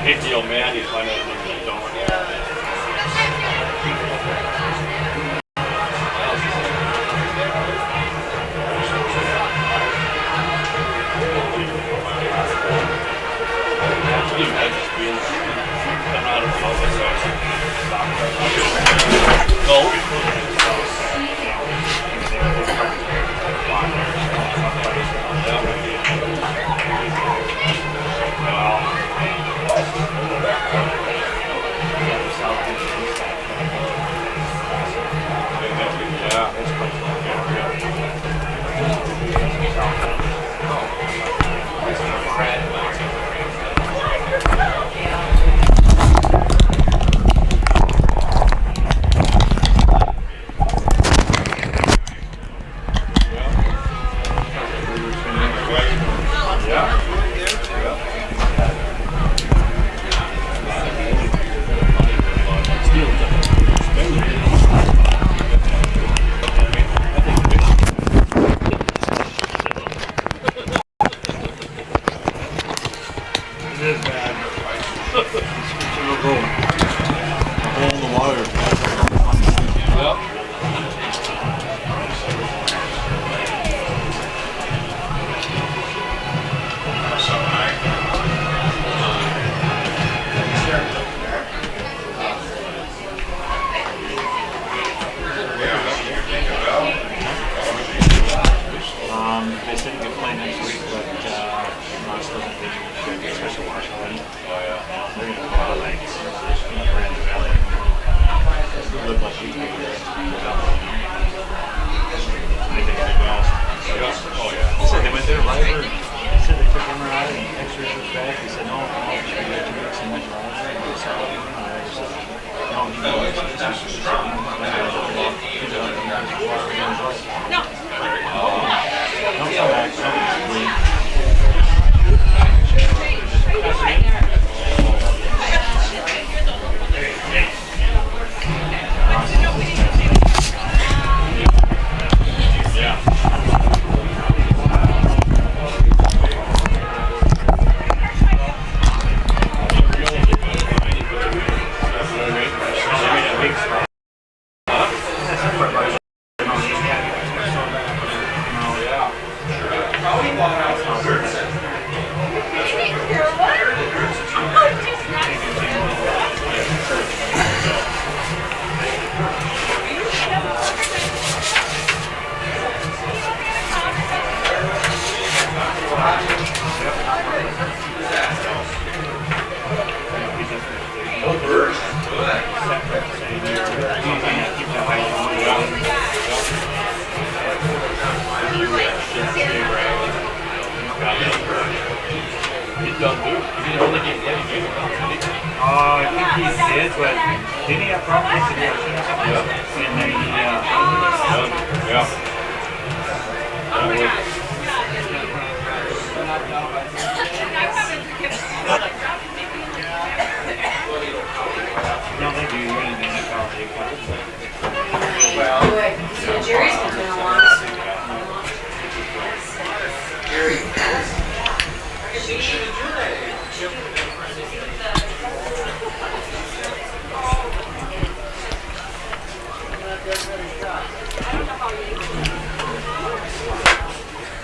Big deal, man. You find out things you don't.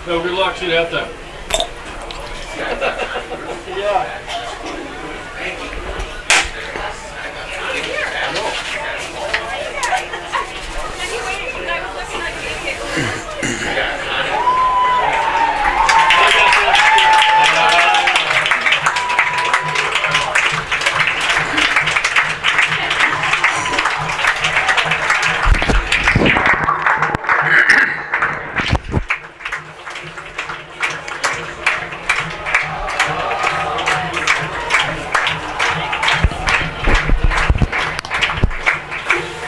No, good luck. You'd have to. Yeah.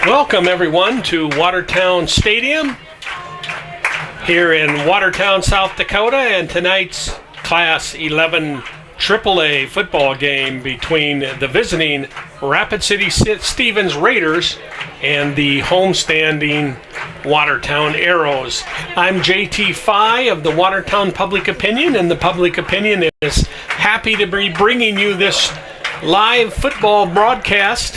Welcome everyone to Watertown Stadium here in Watertown, South Dakota, and tonight's Class 11 AAA football game between the visiting Rapid City Stevens Raiders and the homestanding Watertown Arrows. I'm JT Fye of the Watertown Public Opinion, and the Public Opinion is happy to be bringing you this live football broadcast,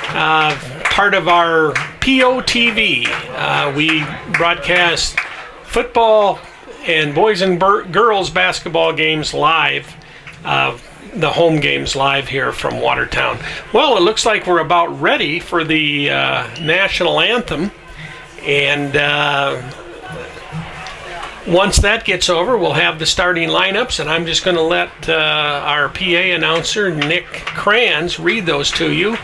part of our POTV. We broadcast football and boys and girls basketball games live, the home games live here from Watertown. Well, it looks like we're about ready for the national anthem, and once that gets over, we'll have the starting lineups, and I'm just going to let our PA announcer, Nick Kranz, read those to you.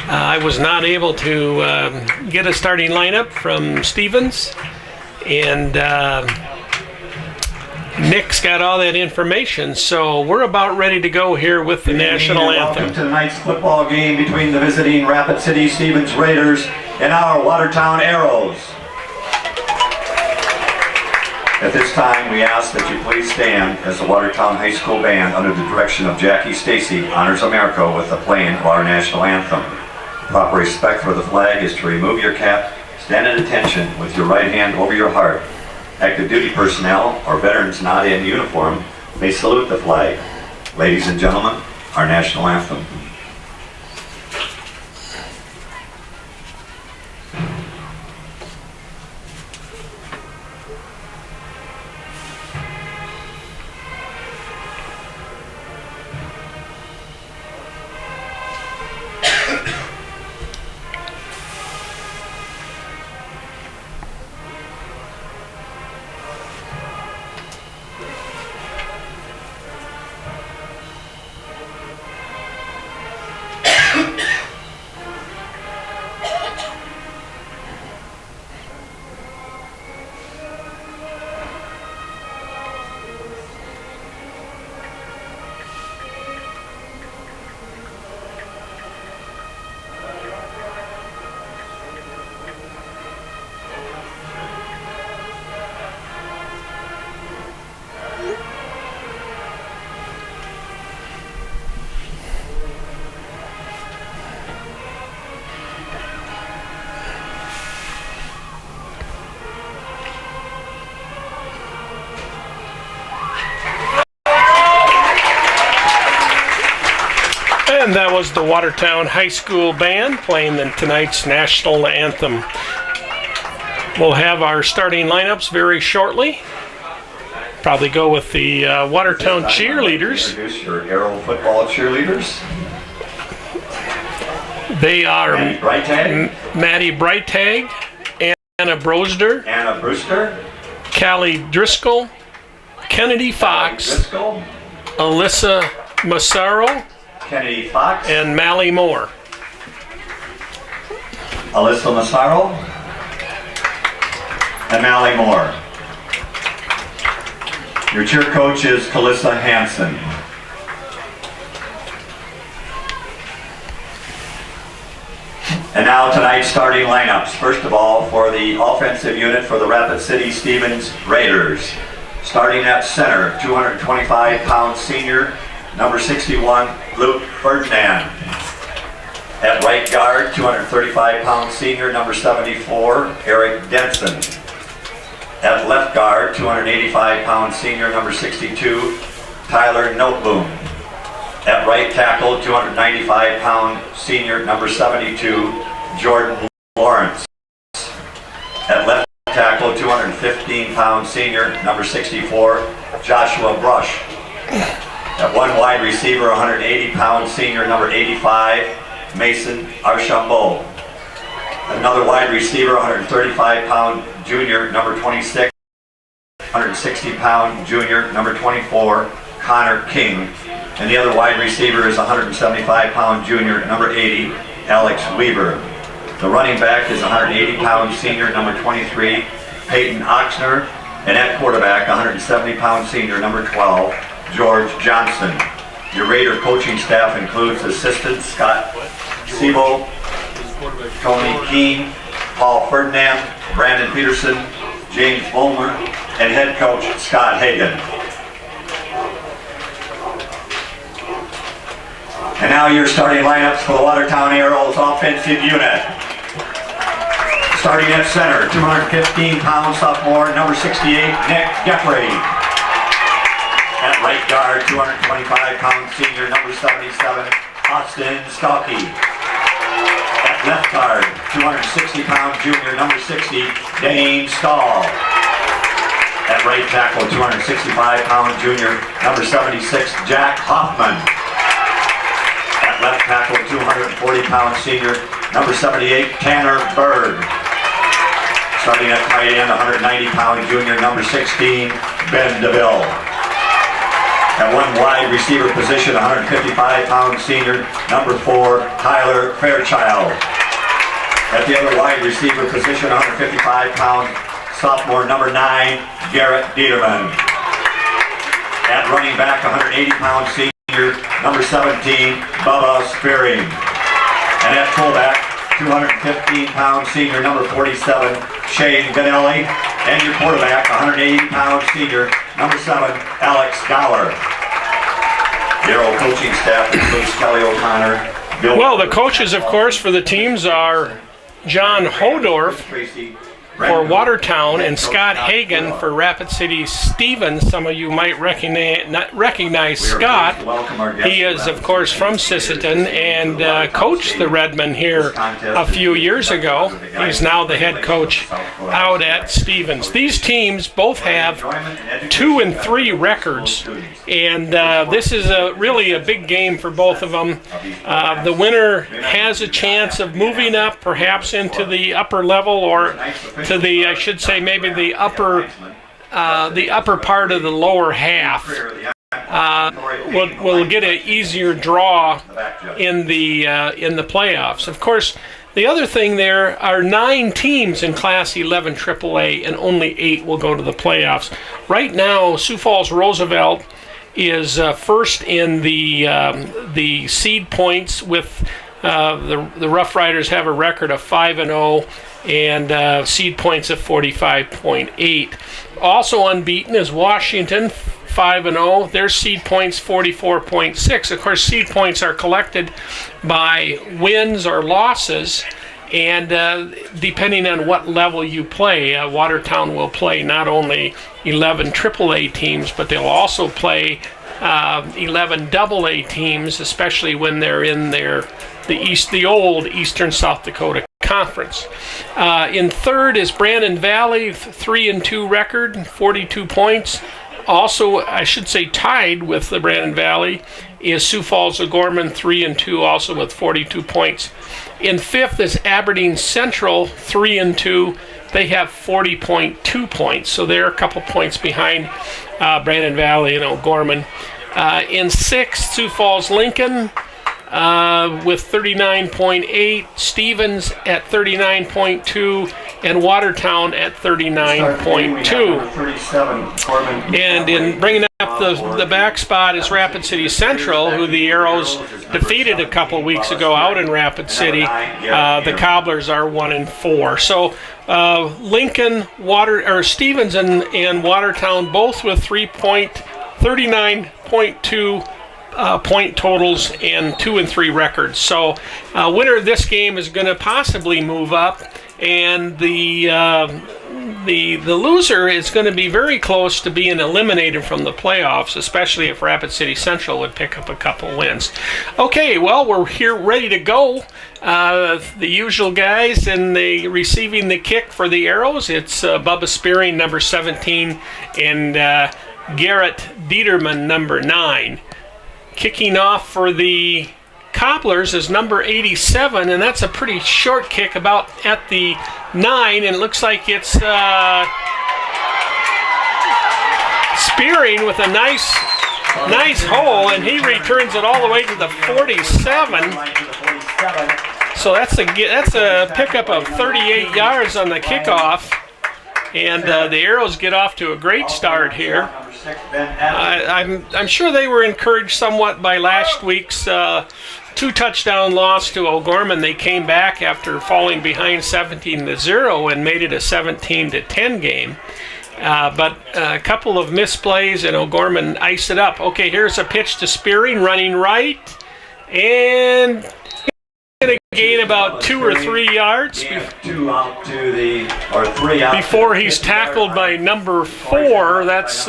I was not able to get a starting lineup from Stevens, and Nick's got all that information, so we're about ready to go here with the national anthem. Welcome to tonight's football game between the visiting Rapid City Stevens Raiders and our Watertown Arrows. At this time, we ask that you please stand as the Watertown High School Band, under the direction of Jackie Stacy, honors America with the playing of our national anthem. Proper respect for the flag is to remove your cap, stand at attention with your right hand over your heart. Active duty personnel or veterans not in uniform may salute the flag. Ladies and gentlemen, our national anthem. And that was the Watertown High School Band playing tonight's national anthem. We'll have our starting lineups very shortly. Probably go with the Watertown cheerleaders. Introduce your Arrow football cheerleaders. They are Maddie Breitag, Anna Brewster, Callie Driscoll, Kennedy Fox, Alyssa Massaro, Kennedy Fox, and Mally Moore. Alyssa Massaro and Mally Moore. Your cheer coach is Calissa Hansen. And now tonight's starting lineups. First of all, for the offensive unit for the Rapid City Stevens Raiders. Starting at center, 225-pound senior, number 61, Luke Ferdinand. At right guard, 235-pound senior, number 74, Eric Denson. At left guard, 285-pound senior, number 62, Tyler Noteboom. At right tackle, 295-pound senior, number 72, Jordan Lawrence. At left tackle, 215-pound senior, number 64, Joshua Brush. At one wide receiver, 180-pound senior, number 85, Mason Archambault. Another wide receiver, 135-pound junior, number 26, 160-pound junior, number 24, Connor King. And the other wide receiver is 175-pound junior, number 80, Alex Weaver. The running back is 180-pound senior, number 23, Peyton Oxner. And at quarterback, 170-pound senior, number 12, George Johnson. Your Raider coaching staff includes assistants Scott Sebo, Tony Keene, Paul Ferdinand, Brandon Peterson, James Bulmer, and head coach Scott Hagan. And now your starting lineups for the Watertown Arrows offensive unit. Starting at center, 215-pound sophomore, number 68, Nick Geffrey. At Right guard, 225-pound senior, number 77, Austin Stalkey. At left guard, 260-pound junior, number 60, Dane Stahl. At right tackle, 265-pound junior, number 76, Jack Hoffman. At left tackle, 240-pound senior, number 78, Tanner Berg. Starting at tight end, 190-pound junior, number 16, Ben DeVille. At one wide receiver position, 155-pound senior, number 4, Tyler Fairchild. At the other wide receiver position, 155-pound sophomore, number 9, Garrett Dieterman. At running back, 180-pound senior, number 17, Bubba Spearing. And at fullback, 215-pound senior, number 47, Shane Ganelli. And your quarterback, 180-pound senior, number 7, Alex Gower. Your old coaching staff includes Kelly O'Connor. Bill Well, the coaches, of course, for the teams are John Hodorf for Watertown and Scott Hagan for Rapid City Stevens. Some of you might recognize Scott. He is, of course, from Sisseton and coached the Redmen here a few years ago. He's now the head coach out at Stevens. These teams both have 2 and 3 records, and this is really a big game for both of them. The winner has a chance of moving up, perhaps into the upper level, or to the, I should say, maybe the upper part of the lower half. We'll get an easier draw in the playoffs. Of course, the other thing, there are 9 teams in Class 11 AAA, and only 8 will go to the playoffs. Right now, Sioux Falls Roosevelt is first in the seed points with the Rough Riders have a record of 5-0 and seed points of 45.8. Also unbeaten is Washington, 5-0. Their seed points 44.6. Of course, seed points are collected by wins or losses, and depending on what level you play, Watertown will play not only 11 AAA teams, but they'll also play 11 AA teams, especially when they're in the old Eastern South Dakota Conference. In third is Brandon Valley, 3-2 record, 42 points. Also, I should say, tied with the Brandon Valley is Sioux Falls O'Gorman, 3-2, also with 42 points. In fifth is Aberdeen Central, 3-2. They have 40.2 points, so they're a couple points behind Brandon Valley and O'Gorman. In sixth, Sioux Falls Lincoln with 39.8, Stevens at 39.2, and Watertown at 39.2. And in bringing up the back spot is Rapid City Central, who the Arrows defeated a couple weeks ago out in Rapid City. The Cobblers are 1-4. So Lincoln, Stevens, and Watertown both with 39.2 point totals and 2 and 3 records. So winner of this game is going to possibly move up, and the loser is going to be very close to being eliminated from the playoffs, especially if Rapid City Central would pick up a couple wins. Okay, well, we're here ready to go. The usual guys and receiving the kick for the Arrows. It's Bubba Spearing, number 17, and Garrett Dieterman, number 9. Kicking off for the Cobblers is number 87, and that's a pretty short kick, about at the 9, and it looks like it's Spearing with a nice hole, and he returns it all the way to the 47. So that's a pickup of 38 yards on the kickoff, and the Arrows get off to a great start here. I'm sure they were encouraged somewhat by last week's 2-touchdown loss to O'Gorman. They came back after falling behind 17-0 and made it a 17-10 game. But a couple of misplays, and O'Gorman iced it up. Okay, here's a pitch to Spearing, running right, and gain about 2 or 3 yards Two out to the, or three out before to the he's 50 yard tackled by line. number 4. That's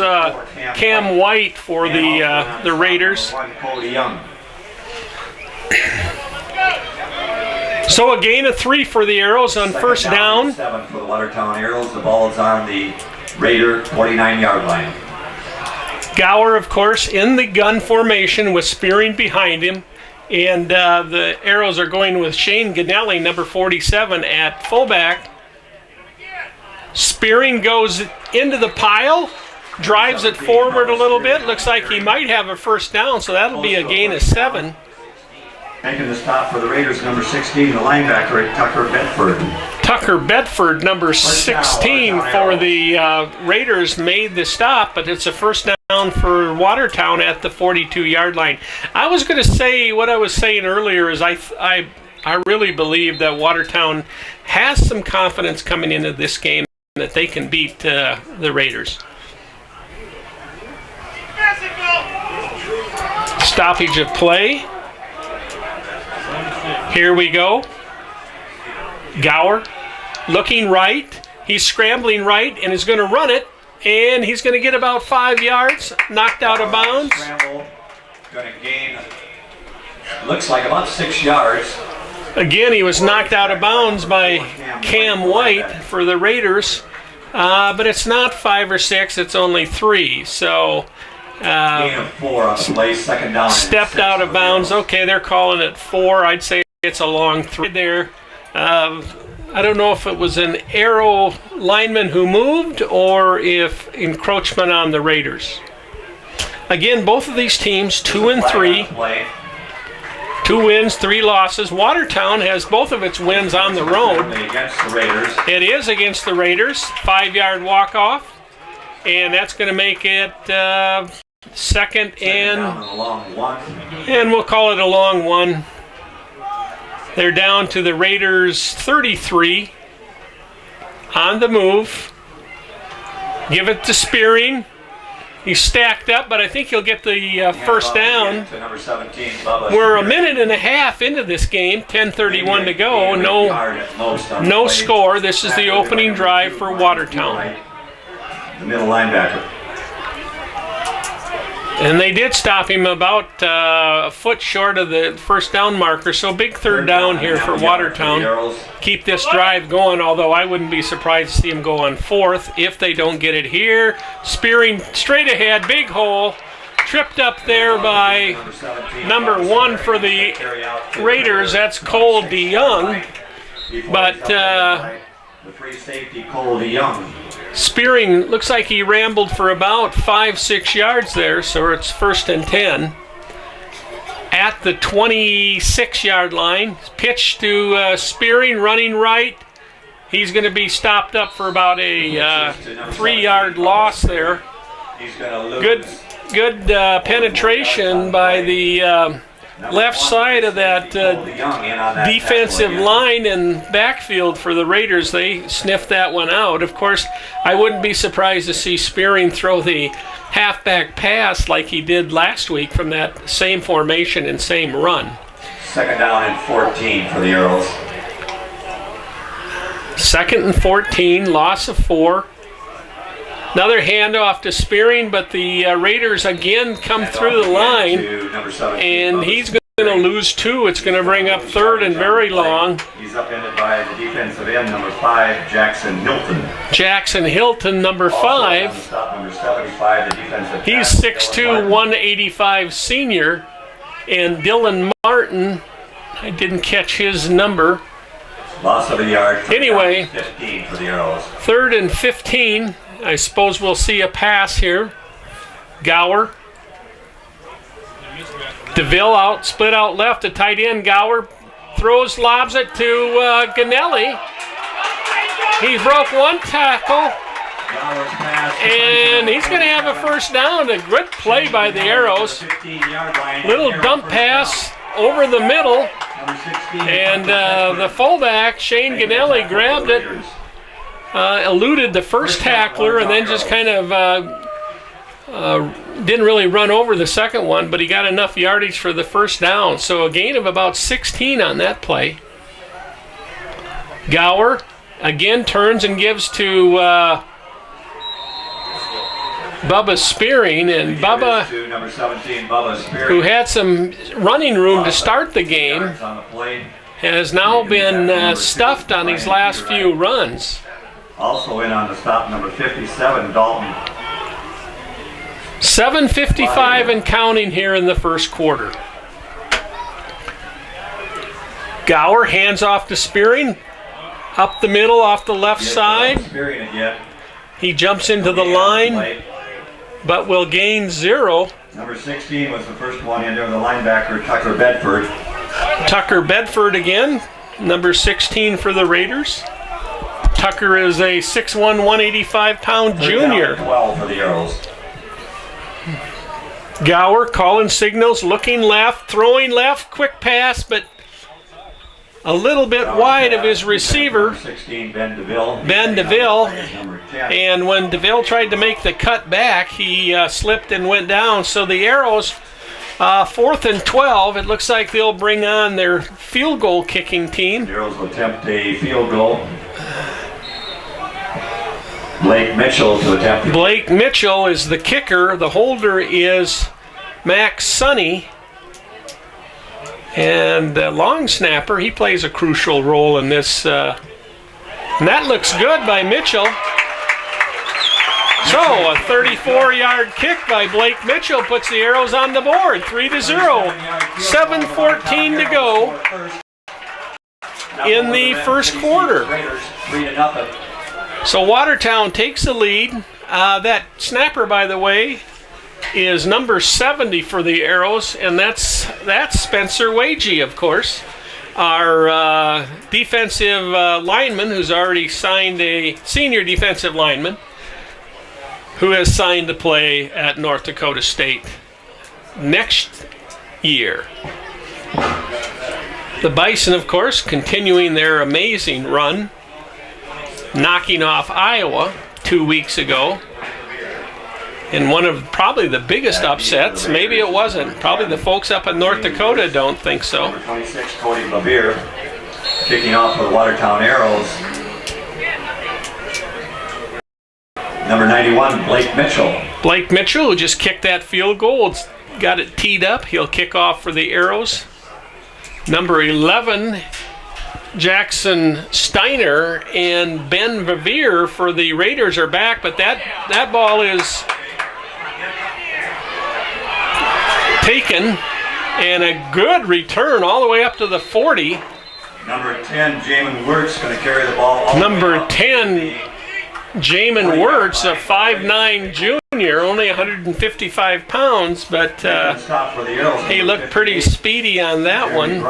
Cam White for the Raiders. Cody Young. So a gain of 3 for the Arrows on first down. 7 for the Watertown Arrows. The ball is on the Raider 49-yard line. Gower, of course, in the gun formation with Spearing behind him. And the Arrows are going with Shane Ganelli, number 47, at fullback. Spearing goes into the pile, drives it forward a little bit. Looks like he might have a first down, so that'll be a gain of 7. Making the stop for the Raiders, number 16, the linebacker, Tucker Bedford. Tucker Bedford, number 16 for the Raiders, made the stop, but it's a first down for Watertown at the 42-yard line. I was going to say what I was saying earlier is I really believe that Watertown has some confidence coming into this game that they can beat the Raiders. Stoppage of play. Here we go. Gower looking right. He's scrambling right and is going to run it. And he's going to get about 5 yards. Knocked out of bounds. Scramble. Going to gain, looks like about 6 yards. Again, he was knocked out of bounds by Cam White for the Raiders. But it's not 5 or 6. It's only 3. So... gain of 4 on the play. Second down. Stepped out of bounds. Okay, they're calling it 4. I'd say it's a long 3 there. I don't know if it was an Arrow lineman who moved or if encroachment on the Raiders. Again, both of these teams 2 and 3. 2 wins, 3 losses. Watertown has both of its wins on the road. Against the Raiders. It is against the Raiders. 5-yard walk-off. And that's going to make it second and we'll call it a long one. They're down to the Raiders 33 on the move. Give it to Spearing. He's stacked up, but I think he'll get the first down. We're a minute and a half into this game, 10:31 to go. No score. This is the opening drive for Watertown. The middle linebacker. And they did stop him about a foot short of the first down marker, so big third down here for Watertown. Keep this drive going, although I wouldn't be surprised to see him go on 4th if they don't get it here. Spearing straight ahead, big hole, tripped up there by number 1 for the Raiders, that's Cole DeYoung. But the free safety, Cole DeYoung. Spearing looks like he rambled for about 5-6 yards there, so it's first and 10. At the 26-yard line, pitch to Spearing, running right. He's going to be stopped up for about a 3-yard loss there. Good penetration by the left side of that defensive line and backfield for the Raiders. They sniffed that one out. Of course, I wouldn't be surprised to see Spearing throw the halfback pass like he did last week from that same formation and same run. Second down and 14 for the Arrows. Second and 14, loss of 4. Another handoff to Spearing, but the Raiders again come through the line, and he's going to lose 2. It's going to bring up 3rd and very long. He's upended by the defensive end, number 5, Jackson Hilton. Jackson Hilton, number 5. Number 75, the defensive He's 6'2", 185 senior, and Dylan Martin, I didn't catch his number. Loss of a yard. Anyway, 15 for the Arrows. 3rd and 15. I suppose we'll see a pass here. Gower. DeVille out, split out left to tight end. Gower throws, lobs it to Ganelli. He broke 1 tackle. And he's going to have a first down. A good play by the Arrows. Little dump pass over the middle. And the fullback, Shane Ganelli, grabbed it. Eluded the first tackler and then just kind of didn't really run over the second one, but he got enough yardage for the first down. So a gain of about 16 on that play. Gower again turns and gives to Bubba Spearing, and Bubba, To number 17, Bubba Spearing. who had some running room to start the game, Yards on the plate. has now been stuffed on these last few runs. Also in on the stop, number 57, Dalton. 7:55 and counting here in the first quarter. Gower hands off to Spearing, up the middle off the left side. Spearing it yet. He jumps into the line, but will gain 0. Number 16 was the first one in there, the linebacker, Tucker Bedford. Tucker Bedford again, number 16 for the Raiders. Tucker is a 6'1", 185-pound junior. 12 for the Arrows. Gower calling signals, looking left, throwing left, quick pass, but a little bit wide of his receiver, Number 16, Ben DeVille. Ben DeVille. Number 10. And when DeVille tried to make the cut back, he slipped and went down. So the Arrows, 4th and 12, it looks like they'll bring on their field goal kicking team. The Arrows will attempt a field goal. Blake Mitchell to attempt. Blake Mitchell is the kicker. The holder is Max Sonny. And the long snapper, he plays a crucial role in this. And that looks good by Mitchell. So a 34-yard kick by Blake Mitchell puts the Arrows on the board, 3-0. 7:14 to go in the first quarter. Raiders 3-0. So Watertown takes the lead. That snapper, by the way, is number 70 for the Arrows, and that's Spencer Wagey, of course, our defensive lineman, who's already signed, a senior defensive lineman, who has signed to play at North Dakota State next year. The Bison, of course, continuing their amazing run, knocking off Iowa 2 weeks ago in one of probably the biggest upsets. Maybe it wasn't. Probably the folks up in North Dakota don't think so. Number 26, Cody LaVere, kicking off for the Watertown Arrows. Number 91, Blake Mitchell. Blake Mitchell, who just kicked that field goal, got it teed up. He'll kick off for the Arrows. Number 11, Jackson Steiner, and Ben Vavere for the Raiders are back, but that ball is taken, and a good return all the way up to the 40. Number 10, Jamin Wirtz, going to carry the ball all the way Number up 10, Jamin Wirtz, a 5'9" junior, only 155 pounds, but stop for the Arrows. he looked pretty speedy on that one.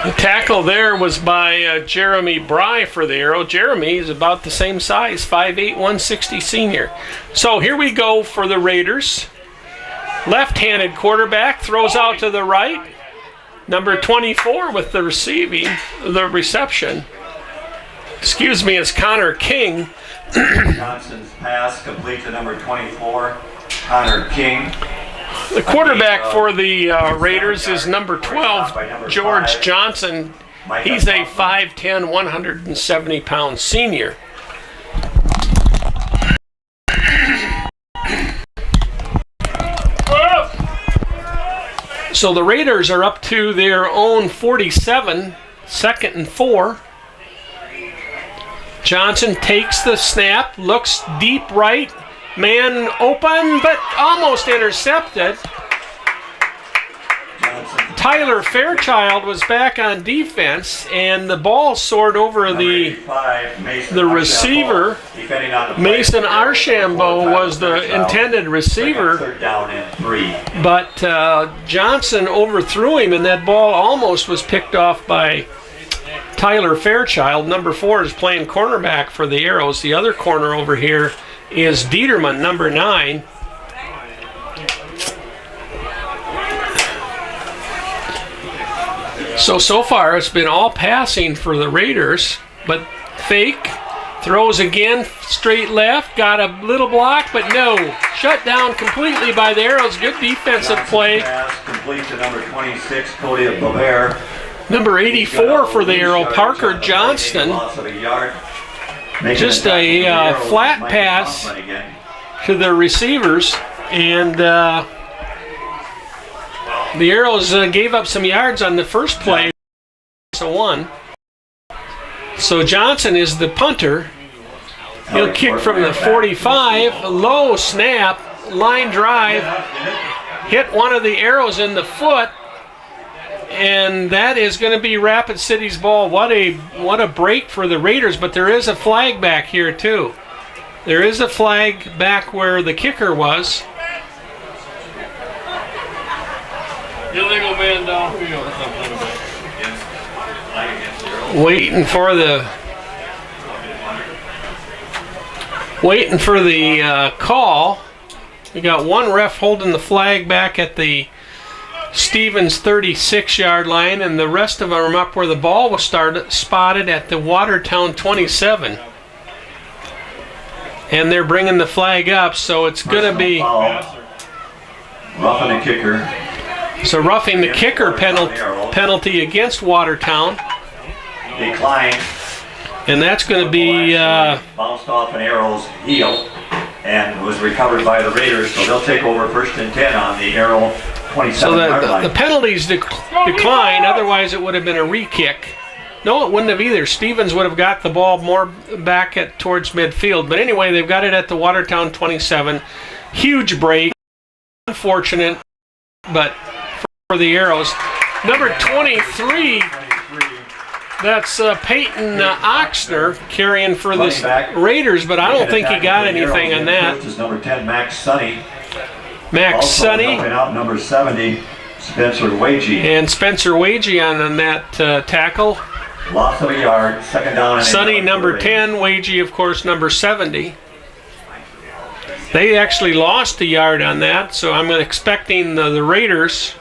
The tackle there was by Jeremy Bry for the Arrow. Jeremy is about the same size, 5'8", 160 senior. So here we go for the Raiders. Left-handed quarterback, throws out to the right. Number 24 with the reception. Excuse me, is Connor King. Johnson's pass complete to number 24, Connor King. The quarterback for the Raiders is number 12, George Johnson. He's a 5'10", 170-pound senior. So the Raiders are up to their own 47, 2nd and 4. Johnson takes the snap, looks deep right, man open, but almost intercepted. Tyler Fairchild was back on defense, and the ball soared over the receiver. Mason Archambault was the intended receiver, but Johnson overthrew him, and that ball almost was picked off by Tyler Fairchild. Number 4 is playing cornerback for the Arrows. The other corner over here is Dieterman, number 9. So far it's been all passing for the Raiders, but fake, Throws again, straight left, got a little block, but no. Shut down completely by the Arrows. Good defensive play. Pass complete to number 26, Cody of Bavair. Number 84 for the Arrow, Parker Johnston. Just a flat pass to the receivers, and the Arrows gave up some yards on the first play. So 1. So Johnson is the punter. He'll kick from the 45, low snap, line drive, hit one of the Arrows in the foot, and that is going to be Rapid City's ball. What a break for the Raiders, but there is a flag back here too. There is a flag back where the kicker was. Illegal man downfield. Waiting for the call. We got one ref holding the flag back at the Stevens 36-yard line, and the rest of them are up where the ball was spotted at the Watertown 27. And they're bringing the flag up, so it's going to be roughing the kicker. So roughing the kicker penalty against Watertown. Declined. And that's going to be bounced off an Arrow's heel and was recovered by the Raiders, so they'll take over 1st and 10 on the Arrow 27-yard so line. The penalties decline, otherwise it would have been a re-kick. No, it wouldn't have either. Stevens would have got the ball more back towards midfield. But anyway, they've got it at the Watertown 27. Huge break. Unfortunate, but for the Arrows. Number 23, that's Peyton Oxner carrying for the Raiders, but I don't think he got anything on that. This is number 10, Max Sonny. Max Sonny. Helping out number 70, Spencer Wagey. And Spencer Wagey on that tackle. Loss of a yard, 2nd down. And Sonny number 10, Wagey of course number 70. They actually lost a yard on that, so I'm expecting the Raiders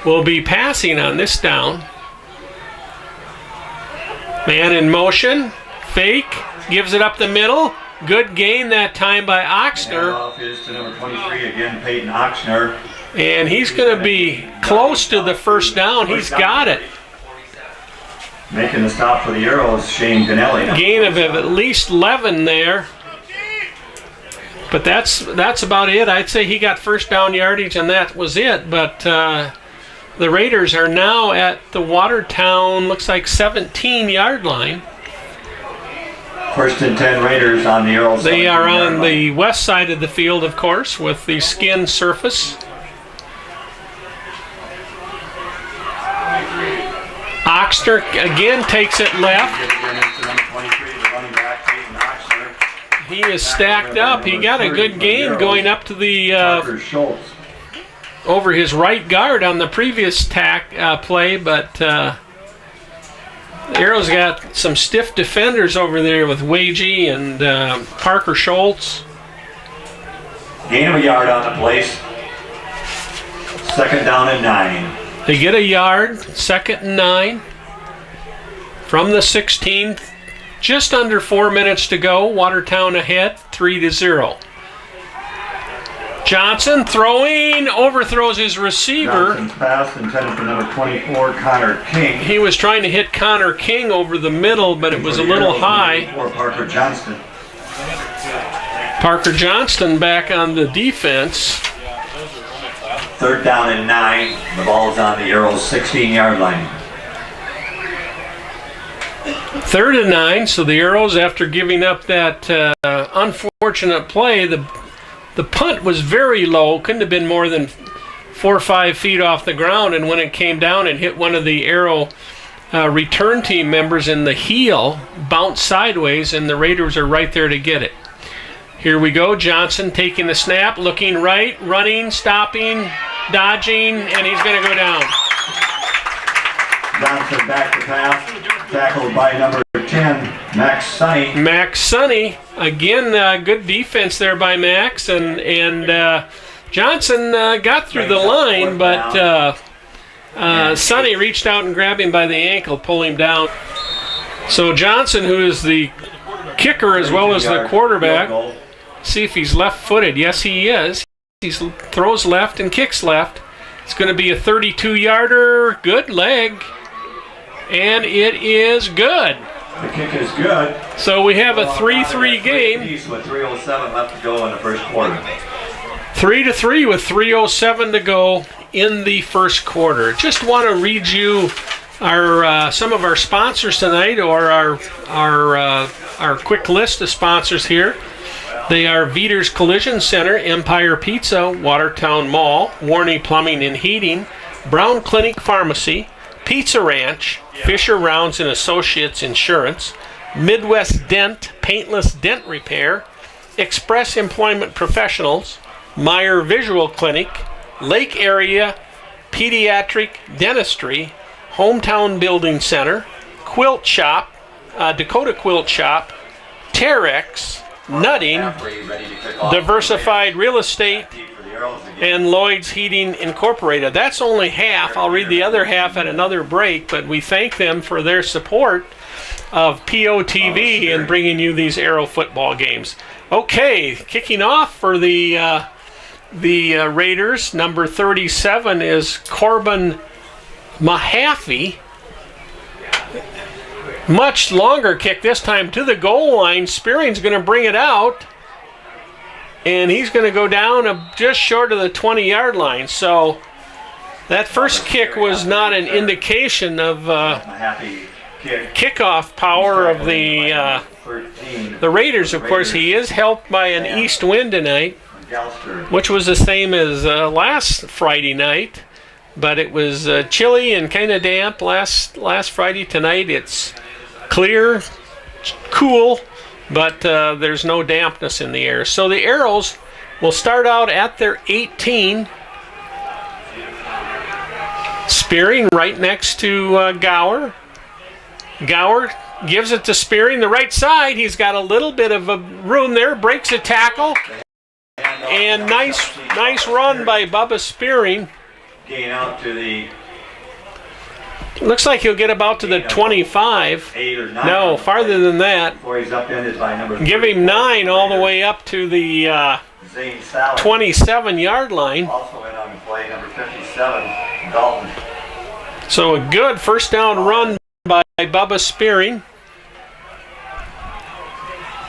will be passing on this down. Man in motion, fake, gives it up the middle. Good gain that time by Oxner. Off is to number 23 again, Peyton Oxner. And he's going to be close to the 1st down. He's got it. Making the stop for the Arrows, Shane Ganelli. Gain of at least 11 there. But that's about it. I'd say he got 1st down yardage, and that was it. But the Raiders are now at the Watertown, looks like 17-yard line. 1st and 10 Raiders on the Arrows. They are on the west side of the field, of course, with the skin surface. Oxner again takes it left. He is stacked up. He got a good gain going up to the over his right guard on the previous play, but the Arrows got some stiff defenders over there with Wagey and Parker Schultz. Gain of a yard on the place. 2nd down and 9. They get a yard, 2nd and 9 from the 16th. Just under 4 minutes to go. Watertown ahead, 3-0. Johnson throwing, overthrows his receiver. Johnson's pass intended for number 24, Connor King. He was trying to hit Connor King over the middle, but it was a little high. Parker Johnston. Parker Johnston back on the defense. 3rd down and 9. The ball's on the Arrows' 16-yard line. 3rd and 9, so the Arrows, after giving up that unfortunate play, the punt was very low, couldn't have been more than 4 or 5 feet off the ground, and when it came down and hit one of the Arrow return team members in the heel, bounced sideways, and the Raiders are right there to get it. Here we go, Johnson taking the snap, looking right, running, stopping, dodging, and he's going to go down. Johnson back to pass, tackled by number 10, Max Sonny. Max Sonny, again, good defense there by Max, and Johnson got through the line, but Sonny reached out and grabbed him by the ankle, pull him down. So Johnson, who is the kicker as well as the 32-yard quarterback. field goal. See if he's left-footed. Yes, he is. He throws left and kicks left. It's going to be a 32-yarder. Good leg. And it is good. The kick is good. So we have a 3-3 game. With 3:07 left to go in the first quarter. 3-3 with 3:07 to go in the first quarter. Just want to read you our some of our sponsors tonight, or our quick list of sponsors here. They are Veter's Collision Center, Empire Pizza, Watertown Mall, Warney Plumbing and Heating, Brown Clinic Pharmacy, Pizza Ranch, Fisher Rounds and Associates Insurance, Midwest Dent, Paintless Dent Repair, Express Employment Professionals, Meyer Visual Clinic, Lake Area Pediatric Dentistry, Hometown Building Center, Quilt Shop, Dakota Quilt Shop, Terex, Nutting, Diversified Real Estate, and Lloyd's Heating Incorporated. That's only half. I'll read the other half at another break, but we thank them for their support of POTV and bringing you these Aero football games. Okay, kicking off for the Raiders, number 37 is Corbin Mahaffey. Much longer kick this time to the goal line. Spearing's going to bring it out, and he's going to go down just short of the 20-yard line. So that first kick was not an indication of kickoff power of the Raiders. Of course, he is helped by an east wind tonight, which was the same as last Friday night, but it was chilly and kind of damp last Friday. Tonight it's clear, cool, but there's no dampness in the air. So the Arrows will start out at their 18. Spearing right next to Gower. Gower gives it to Spearing, the right side. He's got a little bit of a room there, breaks a tackle, and nice run by Bubba Spearing. Gain out to the... Looks like he'll get about to the 25. 8 or 9. No, farther than that. Before he's upended by number Give him 9 all the way up to the 27-yard line. Also in on play, number 57, Dalton. So a good first down run by Bubba Spearing.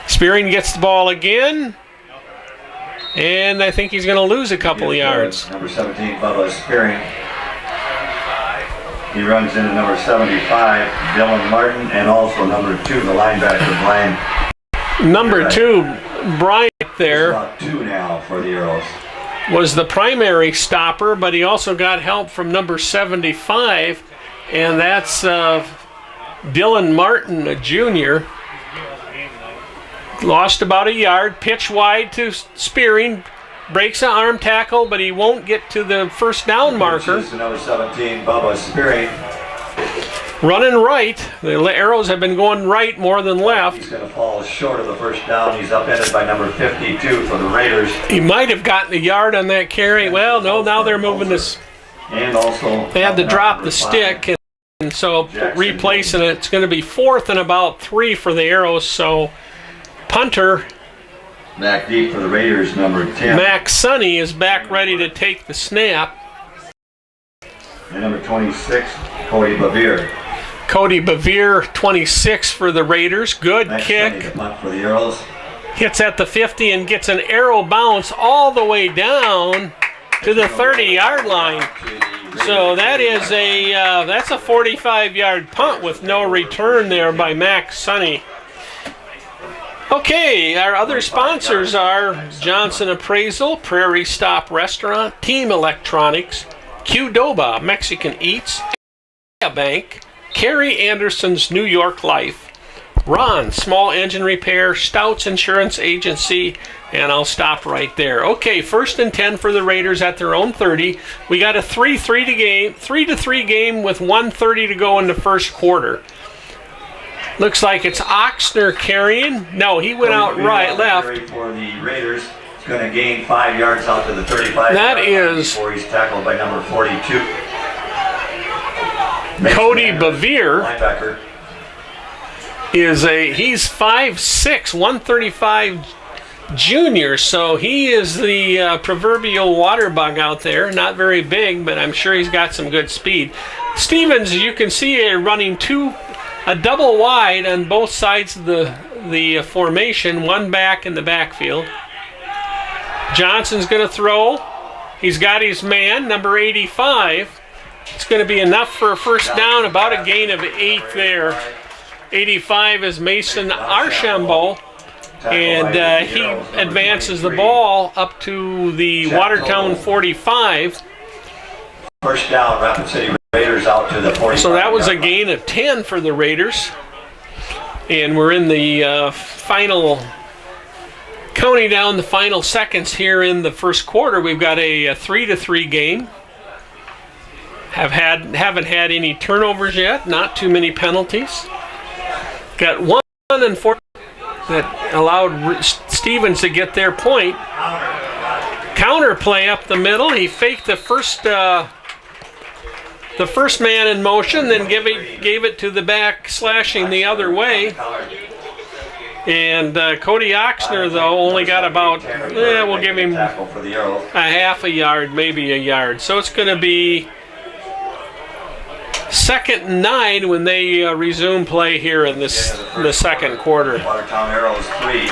Spearing gets the ball again, and I think he's going to lose a couple of yards. Number 17, Bubba Spearing. He runs into number 75, Dylan Martin, and also number 2, the linebacker, Brian. Number 2, Brian there. About 2 now for the Arrows. Was the primary stopper, but he also got help from number 75, and that's Dylan Martin, a junior. Lost about a yard, pitch wide to Spearing, breaks an arm tackle, but he won't get to the first down marker. Number 17, Bubba Spearing. Running right. The Arrows have been going right more than left. He's going to fall short of the first down. He's upended by number 52 for the Raiders. He might have gotten a yard on that carry. Well, no, now they're moving this. And also, they had to drop the stick, and so replacing it. It's going to be 4th and about 3 for the Arrows. So punter back deep for the Raiders, number 10. Max Sonny is back ready to take the snap. And number 26, Cody Bavir. Cody Bavir, 26 for the Raiders. Good Max kick. Sonny, the punt for the Arrows. Hits at the 50 and gets an arrow bounce all the way down to the 30-yard line. So that is that's a 45-yard punt with no return there by Max Sonny. Okay, our other sponsors are Johnson Appraisal, Prairie Stop Restaurant, Team Electronics, Qdoba Mexican Eats, Bank, Carrie Anderson's New York Life, Ron Small Engine Repair, Stouts Insurance Agency, and I'll stop right there. Okay, 1st and 10 for the Raiders at their own 30. We got a 3-3 game with 1:30 to go in the first quarter. Looks like it's Oxner carrying. No, he went out left. For the Raiders, he's going to gain 5 yards out to the 35. That is before he's tackled by number 42. Cody Bavir. Linebacker. He's 5'6", 135 junior, so he is the proverbial water bug out there. Not very big, but I'm sure he's got some good speed. Stevens, you can see, running a double wide on both sides of the formation, one back in the backfield. Johnson's going to throw. He's got his man, number 85. It's going to be enough for a first down, about a gain of 8 there. 85 is Mason Archambault, and he advances the ball up to the Watertown 45. First down, Rapid City Raiders out to the 45. So that was a gain of 10 for the Raiders. And we're in the counting down the final seconds here in the first quarter. We've got a 3-3 game. Haven't had any turnovers yet, not too many penalties. Got 1 and 4 that allowed Stevens to get their point. Counter play up the middle. He faked the first man in motion, then gave it to the back, slashing the other way. And Cody Oxner, though, only got about, we'll give him a half a yard, maybe a yard. So it's going to be 2nd and 9 when they resume play here in the second quarter. Watertown Arrows 3.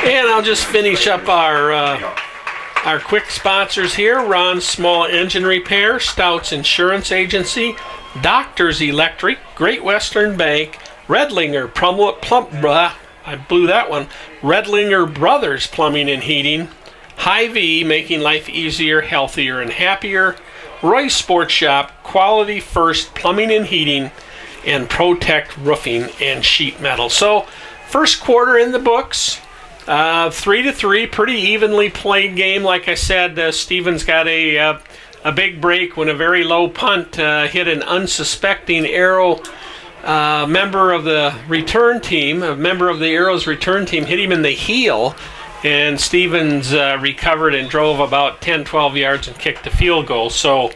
And I'll just finish up our quick sponsors here. Ron's Small Engine Repair, Stout's Insurance Agency, Doctors Electric, Great Western Bank, Redlinger Redlinger Brothers Plumbing and Heating, Hy-Vee, making life easier, healthier, and happier, Roy's Sports Shop, Quality First Plumbing and Heating, and Protect Roofing and Sheet Metal. So, first quarter in the books, 3-3, pretty evenly played game. Like I said, Stevens got a big break when a very low punt hit an unsuspecting Arrow member of the return team. A member of the Arrows return team hit him in the heel, and Stevens recovered and drove about 10-12 yards and kicked the field goal. So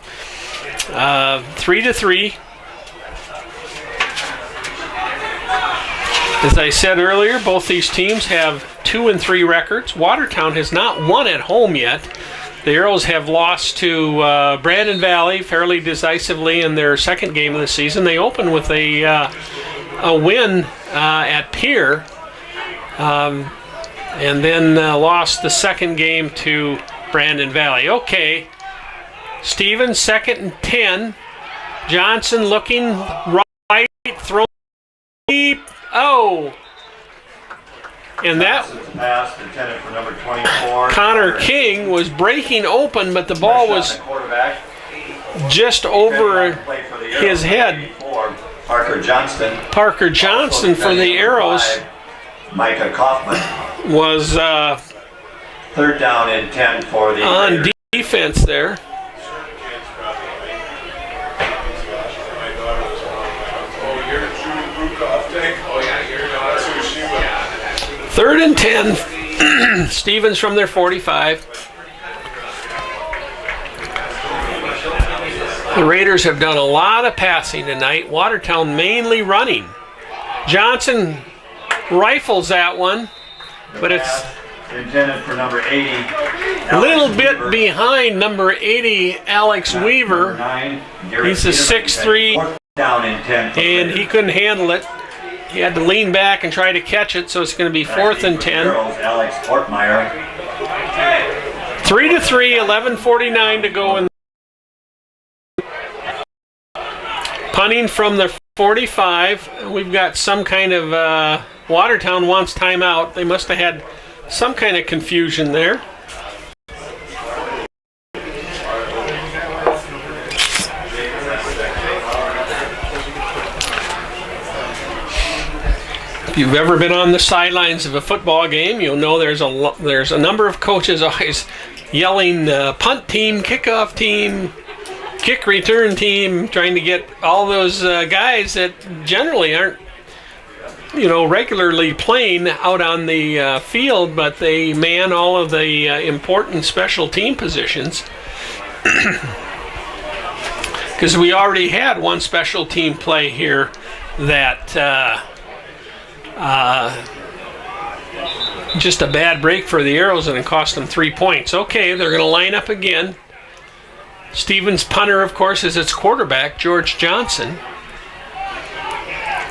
3-3. As I said earlier, both these teams have 2-3 records. Watertown has not won at home yet. The Arrows have lost to Brandon Valley fairly decisively in their second game of the season. They opened with a win at Pier, and then lost the second game to Brandon Valley. Okay, Stevens, 2nd and 10. Johnson looking right, throwing deep. Oh! And that pass intended for number 24. Connor King was breaking open, but the ball was just over his head. Parker Johnston for the Arrows. Micah Kaufman was 3rd down and 10 for the on Raiders. Defense there. Third and 10. Stevens from their 45. The Raiders have done a lot of passing tonight. Watertown mainly running. Johnson rifles that one, but it's intended for number 80. a little bit behind number 80, Alex Weaver. He's a 6'3", down in 10 and he couldn't handle it. He had to lean back and try to catch it, so it's going to be 4th and 10. Alex Portmeyer. 3-3, 11:49 to go in. Punting from the 45. We've got some kind of Watertown wants timeout. They must have had some kind of confusion there. If you've ever been on the sidelines of a football game, you'll know there's a number of coaches always yelling punt team, kickoff team, kick return team, trying to get all those guys that generally aren't, regularly playing out on the field, but they man all of the important special team positions. Because we already had one special team play here that Just a bad break for the Arrows, and it cost them 3 points. Okay, they're going to line up again. Stevens' punter, of course, is its quarterback, George Johnson.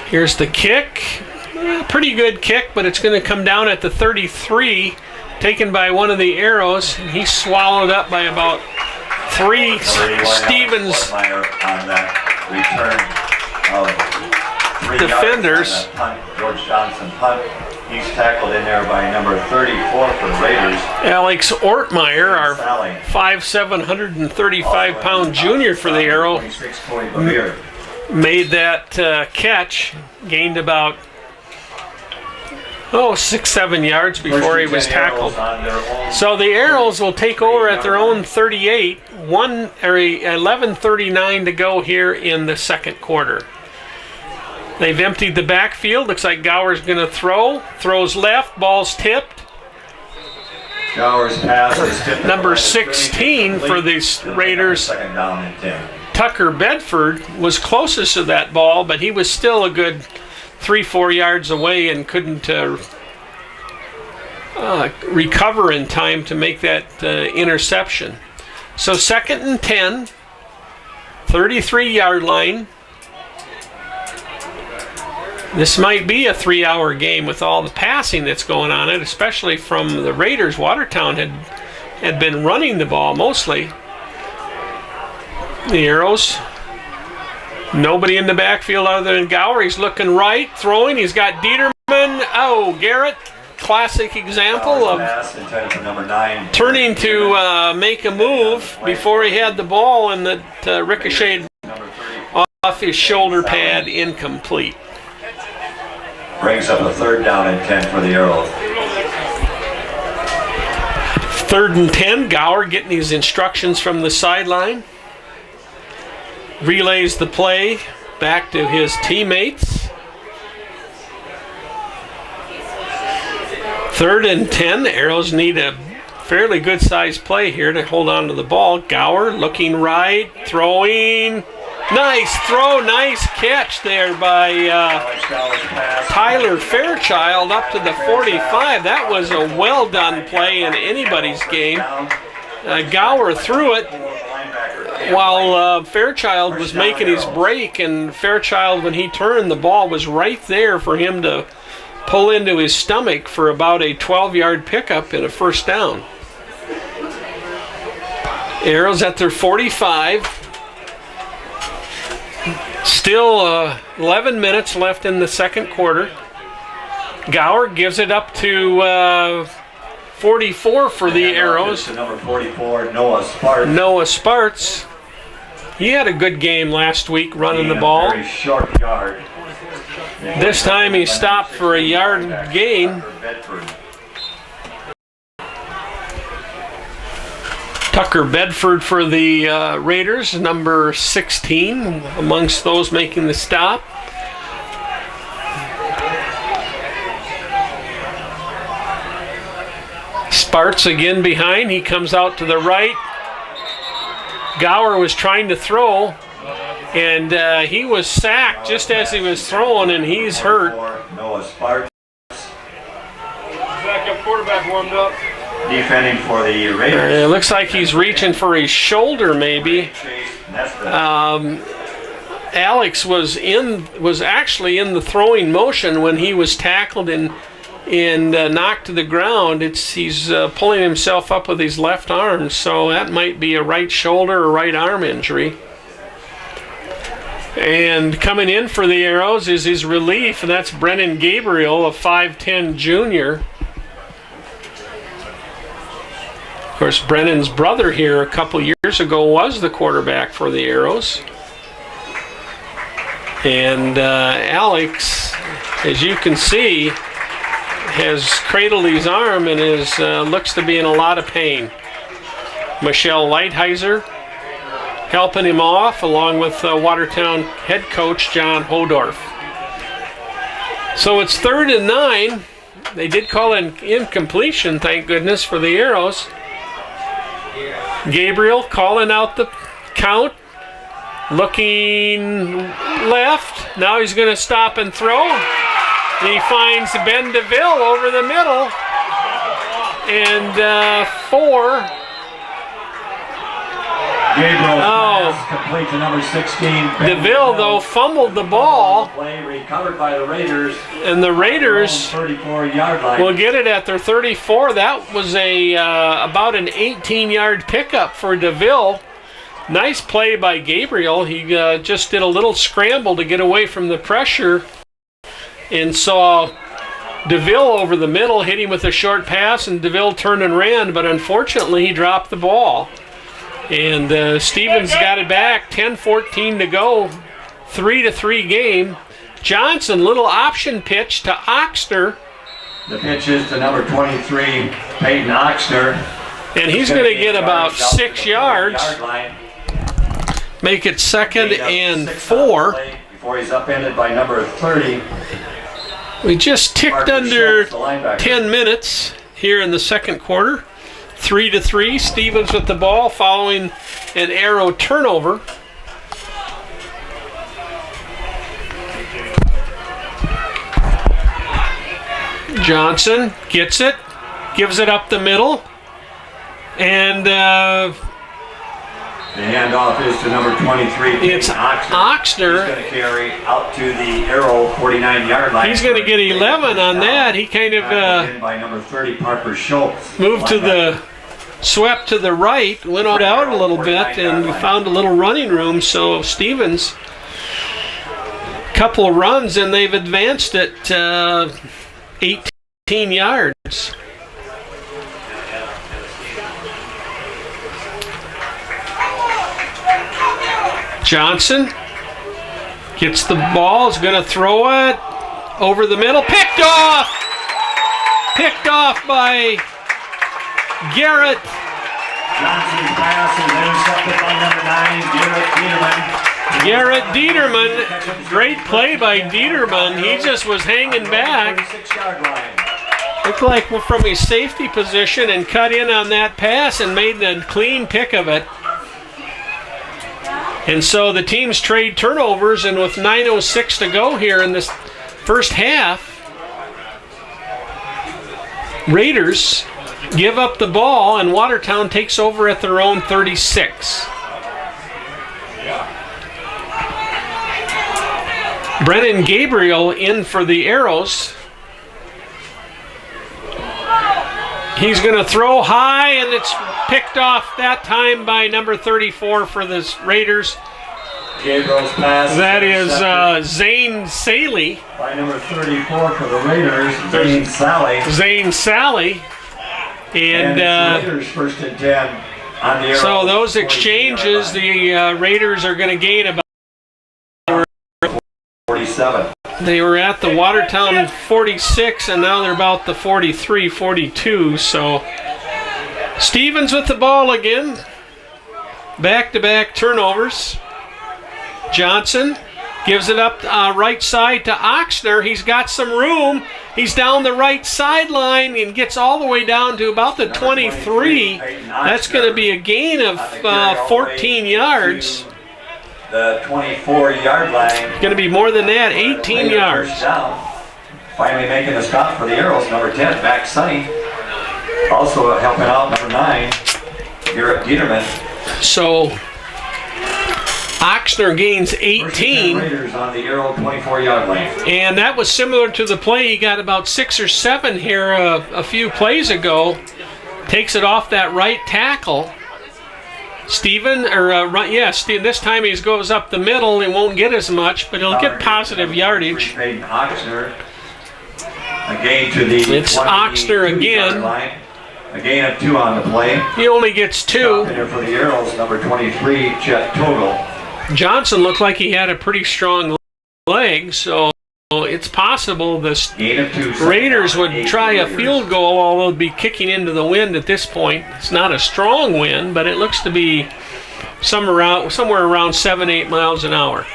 Here's the kick. Pretty good kick, but it's going to come down at the 33, taken by one of the Arrows. And he's swallowed up by about 3 Stevens on that return of 3 defenders. yards on that punt, George Johnson punt. He's tackled in there by number 34 for the Raiders. Alex Ortmeyer, our 5'7", 135-pound junior for the Arrow, made that catch, gained about 6-7 yards before he was tackled. So the Arrows will take over at their own 38, 11:39 to go here in the second quarter. They've emptied the backfield. Looks like Gower's going to throw. Throws left. Ball's tipped. Gower's pass is tipped. Number 16 for the Raiders, Second down and 10. Tucker Bedford, was closest to that ball, but he was still a good 3-4 yards away and couldn't recover in time to make that interception. So 2nd and 10, 33-yard line. This might be a 3-hour game with all the passing that's going on it, especially from the Raiders. Watertown had been running the ball mostly. The Arrows, nobody in the backfield other than Gower. He's looking right, throwing. He's got Dieterman. Oh, Garrett, classic example of turning to make a move before he had the ball, and that ricocheted off his shoulder pad, incomplete. Brings up a 3rd down and 10 for the Arrows. 3rd and 10, Gower getting his instructions from the sideline. Relays the play back to his teammates. 3rd and 10, the Arrows need a fairly good sized play here to hold on to the ball. Gower looking right, throwing. Nice throw, nice catch there by Tyler Fairchild up to the 45. That was a well-done play in anybody's game. Gower threw it while Fairchild was making his break, and Fairchild, when he turned, the ball was right there for him to pull into his stomach for about a 12-yard pickup and a 1st down. Arrows at their 45. Still 11 minutes left in the second quarter. Gower gives it up to 44 for the Arrows. To number 44, Noah Sparks. Noah Sparks. He had a good game last week running the ball. Very short yard. This time he stopped for a yard gain. Tucker Bedford for the Raiders, number 16, amongst those making the stop. Sparks again behind. He comes out to the right. Gower was trying to throw, and he was sacked just as he was throwing, and he's hurt. Noah Sparks. Backup quarterback warmed up. Defending for the Raiders. It looks like he's reaching for his shoulder, maybe. Alex was actually in the throwing motion when he was tackled and knocked to the ground. He's pulling himself up with his left arm, so that might be a right shoulder or right arm injury. And coming in for the Arrows is his relief, and that's Brennan Gabriel, a 5'10 junior. Of course, Brennan's brother here a couple years ago was the quarterback for the Arrows. And Alex, as you can see, has cradled his arm and looks to be in a lot of pain. Michelle Lighthizer helping him off, along with Watertown head coach John Hodorf. So it's 3rd and 9. They did call an incompletion, thank goodness, for the Arrows. Gabriel calling out the count, looking left. Now he's going to stop and throw. He finds Ben DeVille over the middle. And 4. Gabriel's pass complete to number 16. DeVille, though, fumbled the ball. Play recovered by the Raiders. And the Raiders 34-yard line. will get it at their 34. That was a about an 18-yard pickup for DeVille. Nice play by Gabriel. He just did a little scramble to get away from the pressure and saw DeVille over the middle, hit him with a short pass, and DeVille turned and ran, but unfortunately he dropped the ball. And Stevens got it back, 10-14 to go, 3-3 game. Johnson, little option pitch to Oxner. The pitch is to number 23, Peyton Oxner. And he's going to get about 6 yards. Make it 2nd and 4. Before he's upended by number 30. We just ticked under 10 minutes here in the second quarter. 3-3. Stevens with the ball following an arrow turnover. Johnson gets it, gives it up the middle, and the handoff is to number 23. It's Oxner. He's going to carry out to the arrow 49-yard line. He's going to get 11 on that. He kind of by number 30, Parker Schultz. moved to the swept to the right, went out a little bit, and we found a little running room. So Stevens, couple of runs, and they've advanced it 18 yards. Johnson gets the ball, is going to throw it over the middle. Picked off! Picked off by Garrett. Johnson's pass is intercepted by number 9, Garrett Dieterman. Great play by Dieterman. He just was hanging back. 46-yard line. Looked like from his safety position and cut in on that pass and made the clean pick of it. And so the teams trade turnovers, and with 9:06 to go here in this first half, Raiders give up the ball, and Watertown takes over at their own 36. Brennan Gabriel in for the Arrows. He's going to throw high, and it's picked off that time by number 34 for the Raiders. Gabriel's pass. That is Zane Saley. By number 34 for the Raiders, Zane Sally. Zane Sally. And Raiders first and 10 on the arrow. So those exchanges, the Raiders are going to gain about 47. They were at the Watertown 46, and now they're about the 43, 42. So Stevens with the ball again. Back-to-back turnovers. Johnson gives it up right side to Oxner. He's got some room. He's down the right sideline and gets all the way down to about the 23. That's going to be a gain of 14 yards. The 24-yard line. Going to be more than that, 18 yards. Down. Finally making a stop for the Arrows, number 10, Max Sonny. Also helping out number 9, Garrett Dieterman. So Oxner gains 18. Raiders on the Arrow 24-yard line. And that was similar to the play. He got about 6 or 7 here a few plays ago. Takes it off that right tackle. Steven, this time he goes up the middle. He won't get as much, but he'll get positive yardage. Oxner. A gain to the It's Oxner again. Line. A gain of 2 on the play. He only gets 2. For the Arrows, number 23, Chet Total. Johnson looked like he had a pretty strong leg, so it's possible the Raiders would try a field goal, although they'd be kicking into the wind at this point. It's not a strong wind, but it looks to be somewhere around 7-8 miles an hour.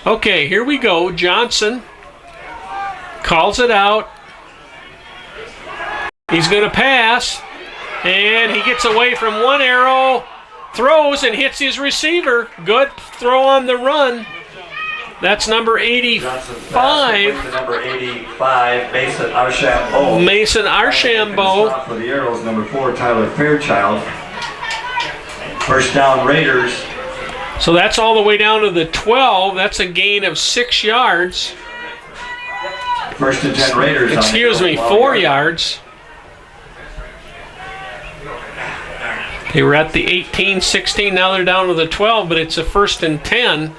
Okay, here we go. Johnson calls it out. He's going to pass, and he gets away from one arrow, throws and hits his receiver. Good throw on the run. That's number Johnson passes 85. to number 85, Mason Archambault. Mason Archambault. For the Arrows, number 4, Tyler Fairchild. First down, Raiders. So that's all the way down to the 12. That's a gain of 6 yards. First and 10 Raiders. Excuse me, 4 yards. They were at the 18, 16. Now they're down to the 12, but it's a first and 10.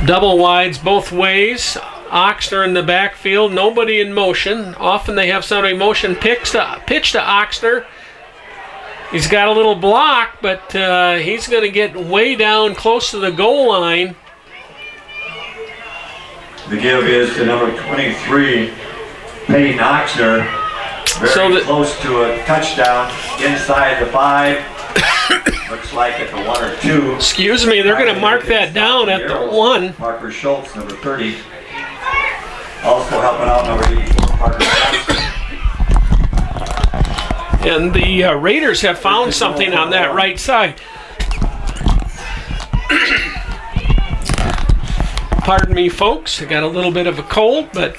Double wides both ways. Oxner in the backfield. Nobody in motion. Often they have somebody in motion. Pitch to Oxner. He's got a little block, but he's going to get way down close to the goal line. The give is to number 23, Peyton Oxner. Very close to a touchdown inside the 5. Looks like at the 1 or 2. Excuse me, they're going to mark that down at the 1. Parker Schultz, number 30. Also helping out number 84, Parker Johnson. And the Raiders have found something on that right side. Pardon me, folks. I got a little bit of a cold, but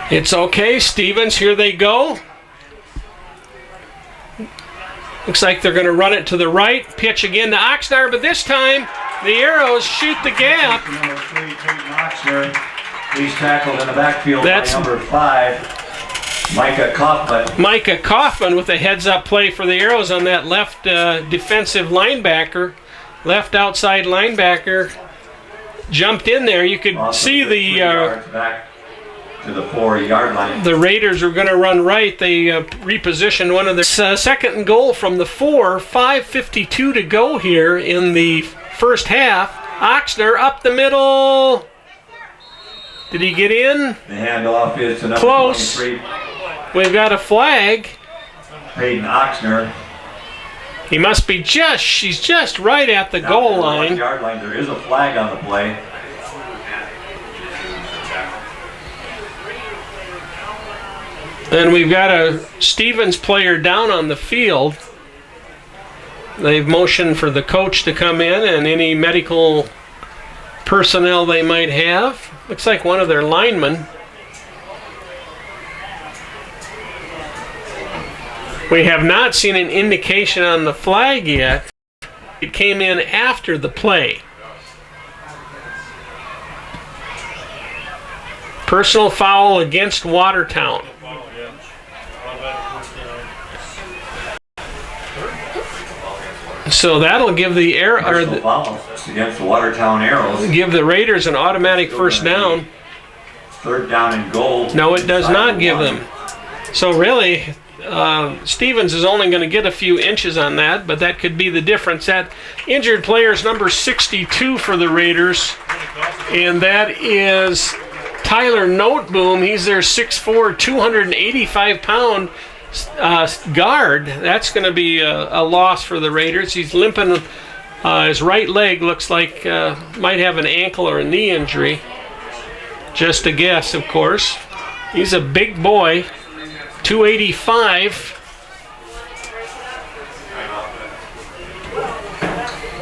it's okay. Stevens, here they go. Looks like they're going to run it to the right. Pitch again to Oxnard, but this time the Arrows shoot the gap. Number 3, Peyton Oxner. He's tackled in the backfield by number 5. Micah Kaufman. Micah Kaufman with a heads-up play for the Arrows on that left defensive linebacker. Left outside linebacker jumped in there. You could see the back to the 4-yard line. The Raiders were going to run right. They repositioned one of their second and goal from the 4. 5:52 to go here in the first half. Oxner up the middle. Did he get in? The handoff is to number Close. 23. We've got a flag. Peyton Oxner. He must be she's just right at the goal line. 1-yard line. There is a flag on the play. And we've got a Stevens player down on the field. They've motioned for the coach to come in and any medical personnel they might have. Looks like one of their linemen. We have not seen an indication on the flag yet. It came in after the play. Personal foul against Watertown. So that'll give the against the Watertown Arrows. Give the Raiders an automatic first down. Third down and goal. No, it does not give them. So really, Stevens is only going to get a few inches on that, but that could be the difference. That injured player is number 62 for the Raiders, and that is Tyler Noteboom. He's their 6'4", 285-pound guard. That's going to be a loss for the Raiders. He's limping. His right leg looks like might have an ankle or a knee injury. Just a guess, of course. He's a big boy, 285.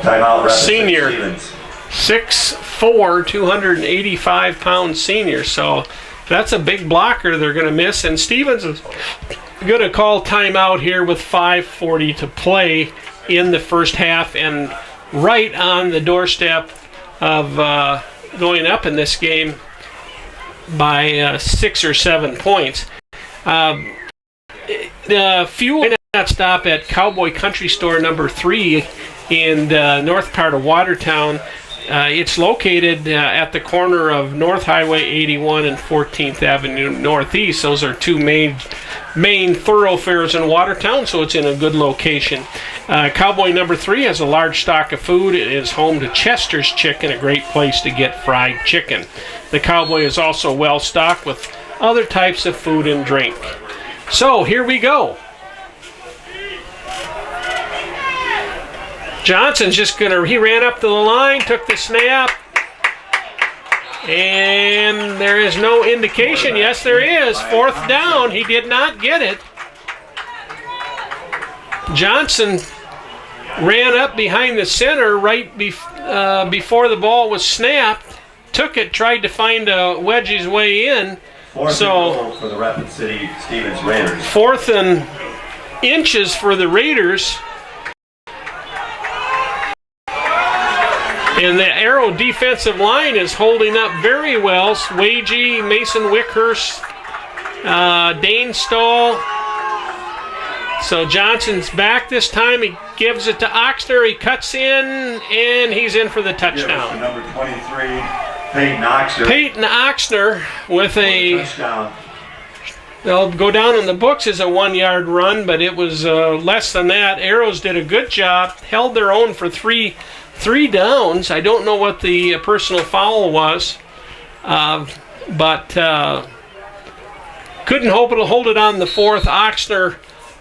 Timeout, senior, Stevens. 6'4", 285-pound senior. So that's a big blocker they're going to miss. And Stevens is going to call timeout here with 5:40 to play in the first half, and right on the doorstep of going up in this game by 6 or 7 points. The fuel did not stop at Cowboy Country Store number 3 in the north part of Watertown. It's located at the corner of North Highway 81 and 14th Avenue Northeast. Those are two main thoroughfares in Watertown, so it's in a good location. Cowboy number 3 has a large stock of food. It is home to Chester's Chicken, a great place to get fried chicken. The Cowboy is also well stocked with other types of food and drink. So here we go. Johnson's just he ran up to the line, took the snap, and there is no indication. Yes, there is. 4th down. He did not get it. Johnson ran up behind the center right before the ball was snapped, took it, tried to find a wedge his way in. Fourth and goal for the Rapid City Stevens Raiders. 4th and inches for the Raiders. And the Arrow defensive line is holding up very well. Swagey, Mason Wickhurst, Dane Stahl. So Johnson's back this time. He gives it to Oxner. He cuts in, and he's in for the touchdown. Number 23, Peyton Oxner. Peyton Oxner with a touchdown. They'll go down in the books as a 1-yard run, but it was less than that. Arrows did a good job, held their own for three downs. I don't know what the personal foul was, but couldn't hold it on the 4th. Oxner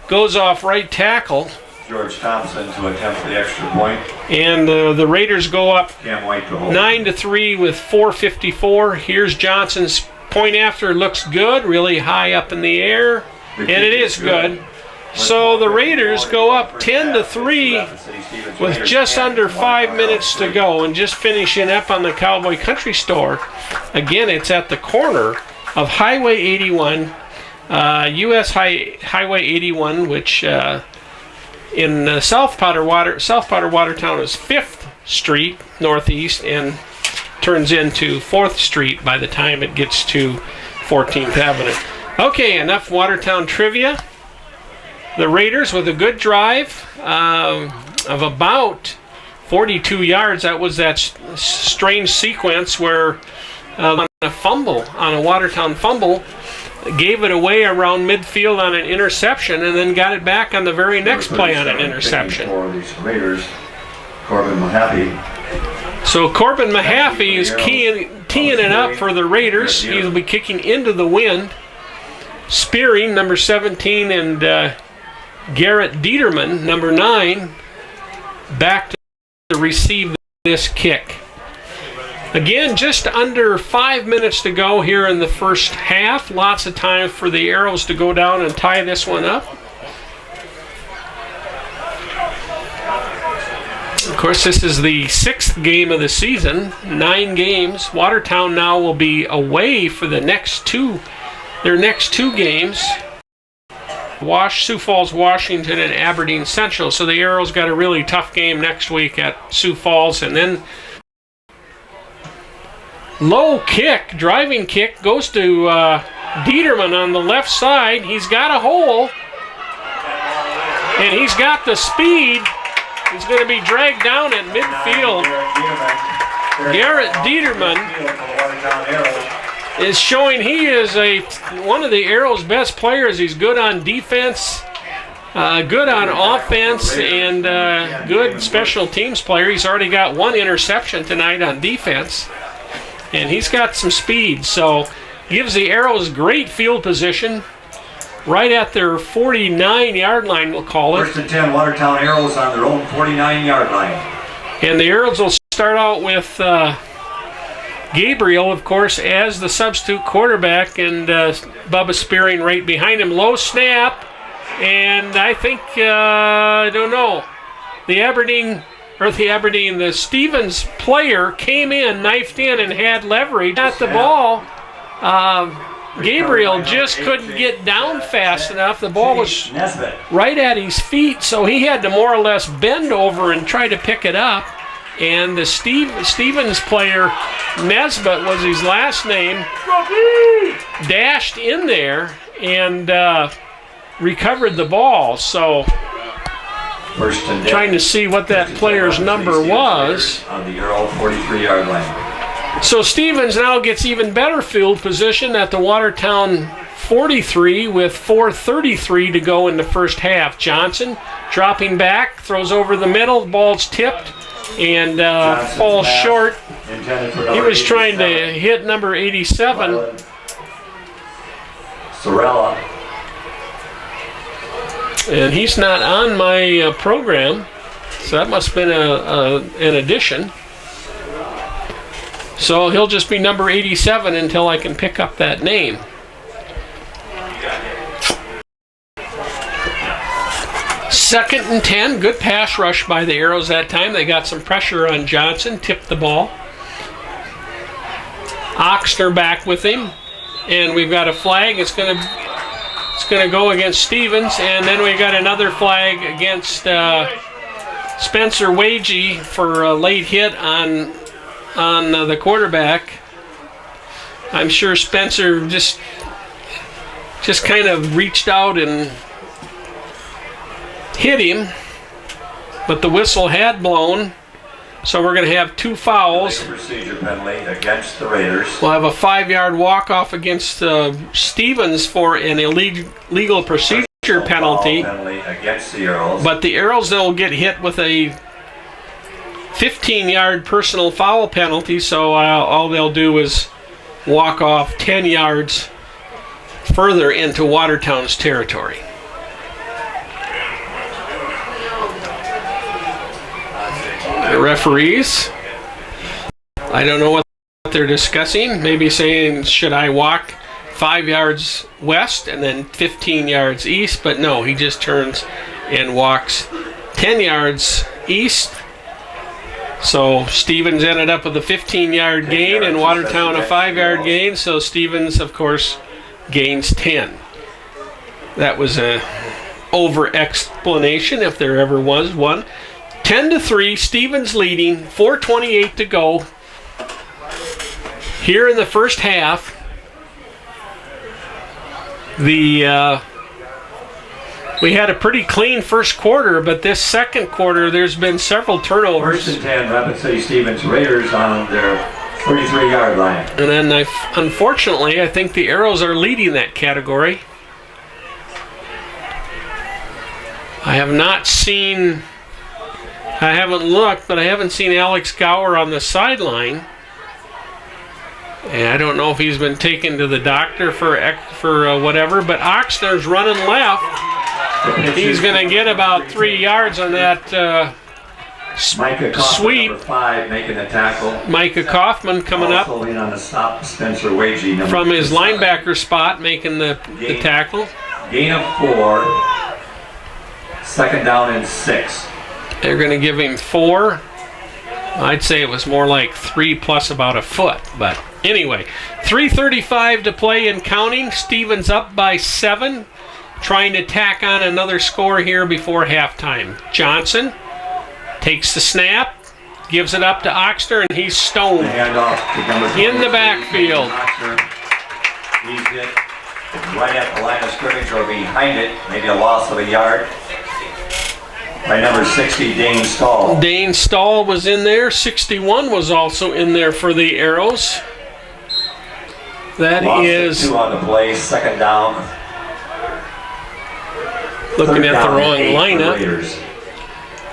goes off right tackle. George Thompson to attempt the extra point. And the Raiders go up Cam White to hold. 9-3 with 4:54. Here's Johnson's point after. Looks good, really high up in the air, and it is good. So the Raiders go up 10-3 with just under 5 minutes to go, and just finishing up on the Cowboy Country Store. Again, it's at the corner of Highway 81, U.S. Highway 81, which in South Powder Watertown is 5th Street Northeast, and turns into 4th Street by the time it gets to 14th Avenue. Okay, enough Watertown trivia. The Raiders with a good drive of about 42 yards. That was that strange sequence where on a Watertown fumble, gave it away around midfield on an interception, and then got it back on the very next play on an interception. For these Raiders, Corbin Mahaffey. So Corbin Mahaffey is teeing it up for the Raiders. He'll be kicking into the wind. Spearing, number 17, and Garrett Dieterman, number 9, back to receive this kick. Again, just under 5 minutes to go here in the first half. Lots of time for the Arrows to go down and tie this one up. Of course, this is the 6th game of the season, 9 games. Watertown now will be away for their next two games. Sioux Falls, Washington, and Aberdeen Central. So the Arrows got a really tough game next week at Sioux Falls. And then low kick, driving kick, goes to Dieterman on the left side. He's got a hole, and he's got the speed. He's going to be dragged down at midfield. Garrett Dieterman is showing he is one of the Arrows' best players. He's good on defense, good on offense, and good special teams player. He's already got 1 interception tonight on defense, and he's got some speed. So gives the Arrows great field position right at their 49-yard line, we'll call it. 1st and 10, Watertown Arrows on their own 49-yard line. And the Arrows will start out with Gabriel, of course, as the substitute quarterback, and Bubba Spearing right behind him. Low snap, and I think, I don't know, the Stevens player came in, knifed in, and had leverage at the ball. Gabriel just couldn't get down fast enough. The ball was right at his feet, so he had to more or less bend over and try to pick it up. And the Stevens player, Nesbitt was his last name, dashed in there and recovered the ball. So trying to see what that player's number was. On the Arrow 43-yard line. So Stevens now gets even better field position at the Watertown 43 with 4:33 to go in the first half. Johnson dropping back, throws over the middle, the ball's tipped, and falls short. He was trying to hit number 87. Sorella. And he's not on my program, so that must have been an addition. So he'll just be number 87 until I can pick up that name. 2nd and 10. Good pass rush by the Arrows that time. They got some pressure on Johnson, tipped the ball. Oxner back with him, and we've got a flag. It's going to go against Stevens, and then we got another flag against Spencer Wagey for a late hit on the quarterback. I'm sure Spencer just kind of reached out and hit him, but the whistle had blown, so we're going to have 2 fouls. Procedure penalty against the Raiders. We'll have a 5-yard walk-off against Stevens for an illegal procedure penalty. Against the Arrows. But the Arrows will get hit with a 15-yard personal foul penalty, so all they'll do is walk off 10 yards further into Watertown's territory. The referees, I don't know what they're discussing. Maybe saying, should I walk 5 yards west and then 15 yards east? But no, he just turns and walks 10 yards east. So Stevens ended up with a 15-yard gain and Watertown a 5-yard gain. So Stevens, of course, gains 10. That was a over-explanation, if there ever was one. 10-3, Stevens leading, 4:28 to go. Here in the first half, we had a pretty clean first quarter, but this second quarter, there's been several turnovers. 1st and 10, Rapid City Stevens Raiders on their 33-yard line. And then, unfortunately, I think the Arrows are leading that category. I haven't looked, but I haven't seen Alex Gower on the sideline. And I don't know if he's been taken to the doctor for whatever, but Oxner's running left. He's going to get about 3 yards on that sweep. Number 5 making the tackle. Micah Kaufman coming up in on the stop, Spencer Wagey, from his linebacker spot, making the tackle. Gain of 4. 2nd down and 6. They're going to give him 4. I'd say it was more like 3 plus about a foot. But anyway, 3:35 to play and counting. Stevens up by 7. Trying to tack on another score here before halftime. Johnson takes the snap, gives it up to Oxner, and he's stoned in the backfield. He's hit right at the line of scrimmage or behind it, maybe a loss of a yard. By number 60, Dane Stahl. Dane Stahl was in there. 61 was also in there for the Arrows. That Lost is 2 on the play, 2nd down. Looking at the wrong lineup.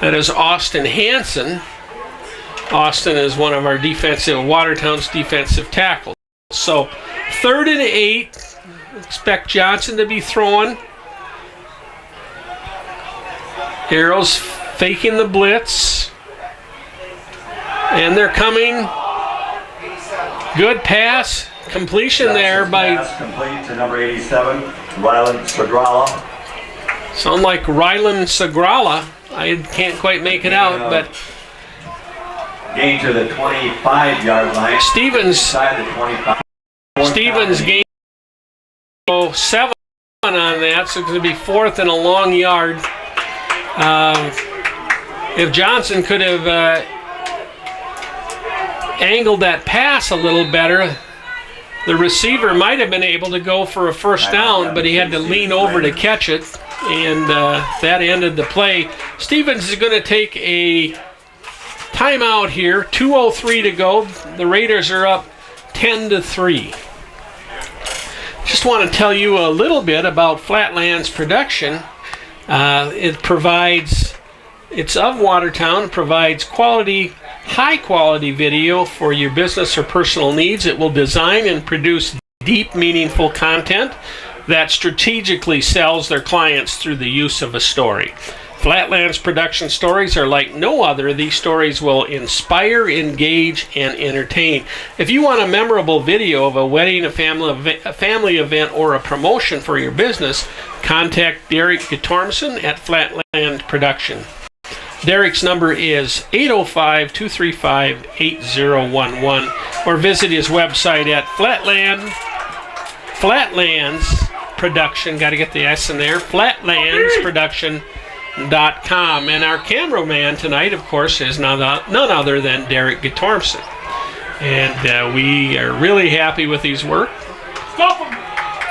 That is Austin Hansen. Austin is one of our Watertown's defensive tackles. So 3rd and 8. Expect Johnson to be throwing. Arrows faking the blitz. And they're coming. Good pass. Completion there by... Pass complete to number 87, Rylan Sagrala. Sound like Rylan Sagrala. I can't quite make it out, but... Gain to the 25-yard line. Stevens gained 7 on that, so it's going to be 4th and a long yard. If Johnson could have angled that pass a little better, the receiver might have been able to go for a first down, but he had to lean over to catch it, and that ended the play. Stevens is going to take a timeout here. 2:03 to go. The Raiders are up 10-3. Just want to tell you a little bit about Flatlands Production. It's of Watertown. It provides high quality video for your business or personal needs. It will design and produce deep, meaningful content that strategically sells their clients through the use of a story. Flatlands production stories are like no other. These stories will inspire, engage, and entertain. If you want a memorable video of a wedding, a family event, or a promotion for your business, contact Derek Getormson at Flatland Production. Derek's number is 805-235-8011, or visit his website at Flatlands Production. Got to get the S in there. Flatlandsproduction.com. And our cameraman tonight, of course, is none other than Derek Getormson. And we are really happy with his work.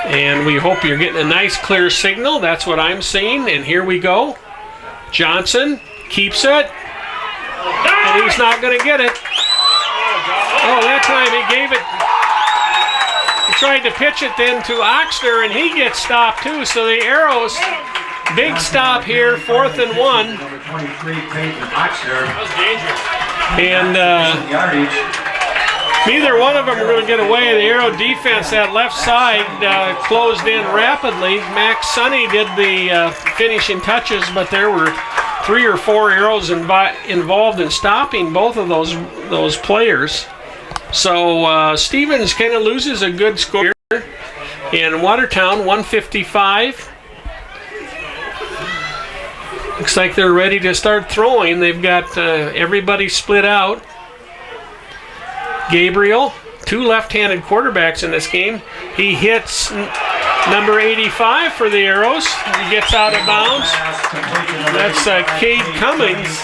And we hope you're getting a nice, clear signal. That's what I'm seeing. And here we go. Johnson keeps it. And he's not going to get it. Oh, that time he gave it. He tried to pitch it then to Oxner, and he gets stopped too. So the Arrows, big stop here, 4th and 1. Number 23, Peyton Oxner. That was dangerous. And Yardage. neither one of them are going to get away. The Arrow defense, that left side, closed in rapidly. Max Sonny did the finishing touches, but there were 3 or 4 Arrows involved in stopping both of those players. So Stevens kind of loses a good score here. And Watertown, 155. Looks like they're ready to start throwing. They've got everybody split out. Gabriel, 2 left-handed quarterbacks in this game. He hits number 85 for the Arrows. He gets out of bounds. That's Cade Cummings.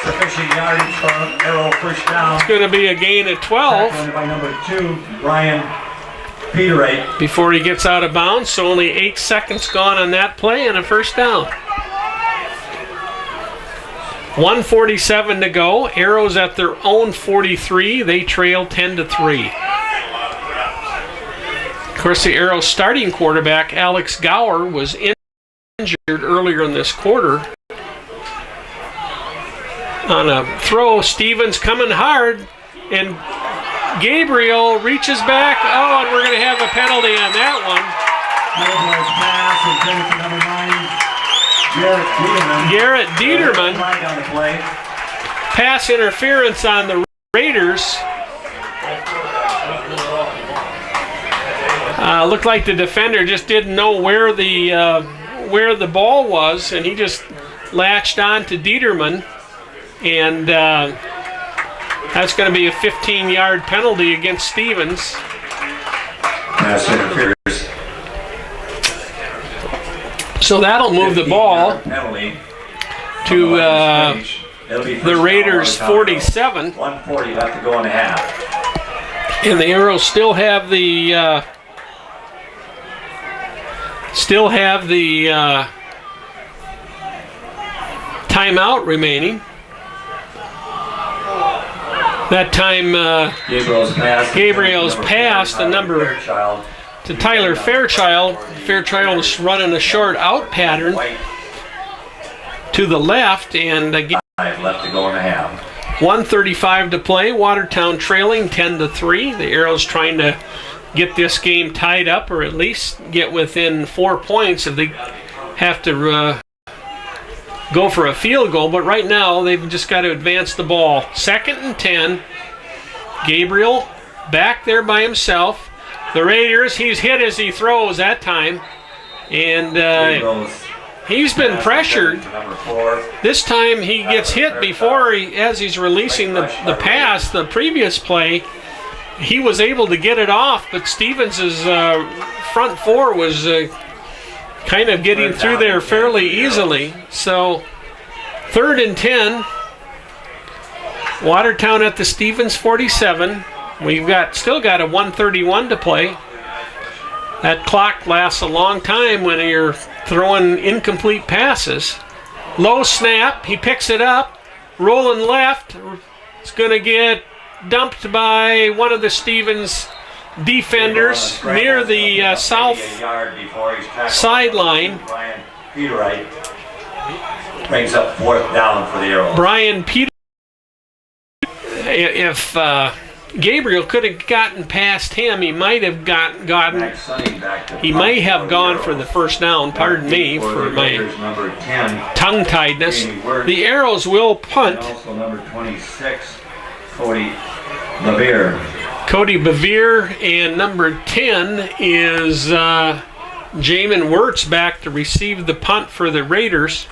Sufficient yardage for Arrow, first down. It's going to be a gain of 12. Tackled by number 2, Brian Peterate. Before he gets out of bounds, so only 8 seconds gone on that play and a first down. 1:47 to go. Arrows at their own 43. They trail 10-3. Of course, the Arrows starting quarterback, Alex Gower, was injured earlier in this quarter. On a throw, Stevens coming hard, and Gabriel reaches back. Oh, and we're going to have a penalty on that one. Garrett Dieterman. Pass interference on the Raiders. Looked like the defender just didn't know where the ball was, and he just latched on to Dieterman. And that's going to be a 15-yard penalty against Stevens. Pass interference. So that'll move the ball to the Raiders' 47. 1:40 left to go in the half. And the Arrows still have the timeout remaining. That time Gabriel's pass, the number to Tyler Fairchild. Fairchild's running a short out pattern to the left, and again, 5 left to go in the half. 1:35 to play. Watertown trailing 10-3. The Arrows trying to get this game tied up, or at least get within 4 points if they have to go for a field goal. But right now, they've just got to advance the ball. 2nd and 10. Gabriel back there by himself. The Raiders, he's hit as he throws that time. And he's been pressured. This time he gets hit before as he's releasing the pass. The previous play, he was able to get it off, but Stevens' front 4 was kind of getting through there fairly easily. So 3rd and 10. Watertown at the Stevens 47. We've still got a 1:31 to play. That clock lasts a long time when you're throwing incomplete passes. Low snap, he picks it up, rolling left. It's going to get dumped by one of the Stevens defenders near the south sideline. Brian Peterite brings up 4th down for the Arrows. Brian Peter. Gabriel could have gotten past him. He might have gotten. Max Sonny back to He punt may have for gone the for the Arrows. first down. Pardon me for the my Raiders, number 10, tongue-tiedness. Jamie Wirtz. The Arrows will punt. And also number 26, Cody Levere. Cody Bevere, and number 10 is Jamin Wirtz back to receive the punt for the Raiders.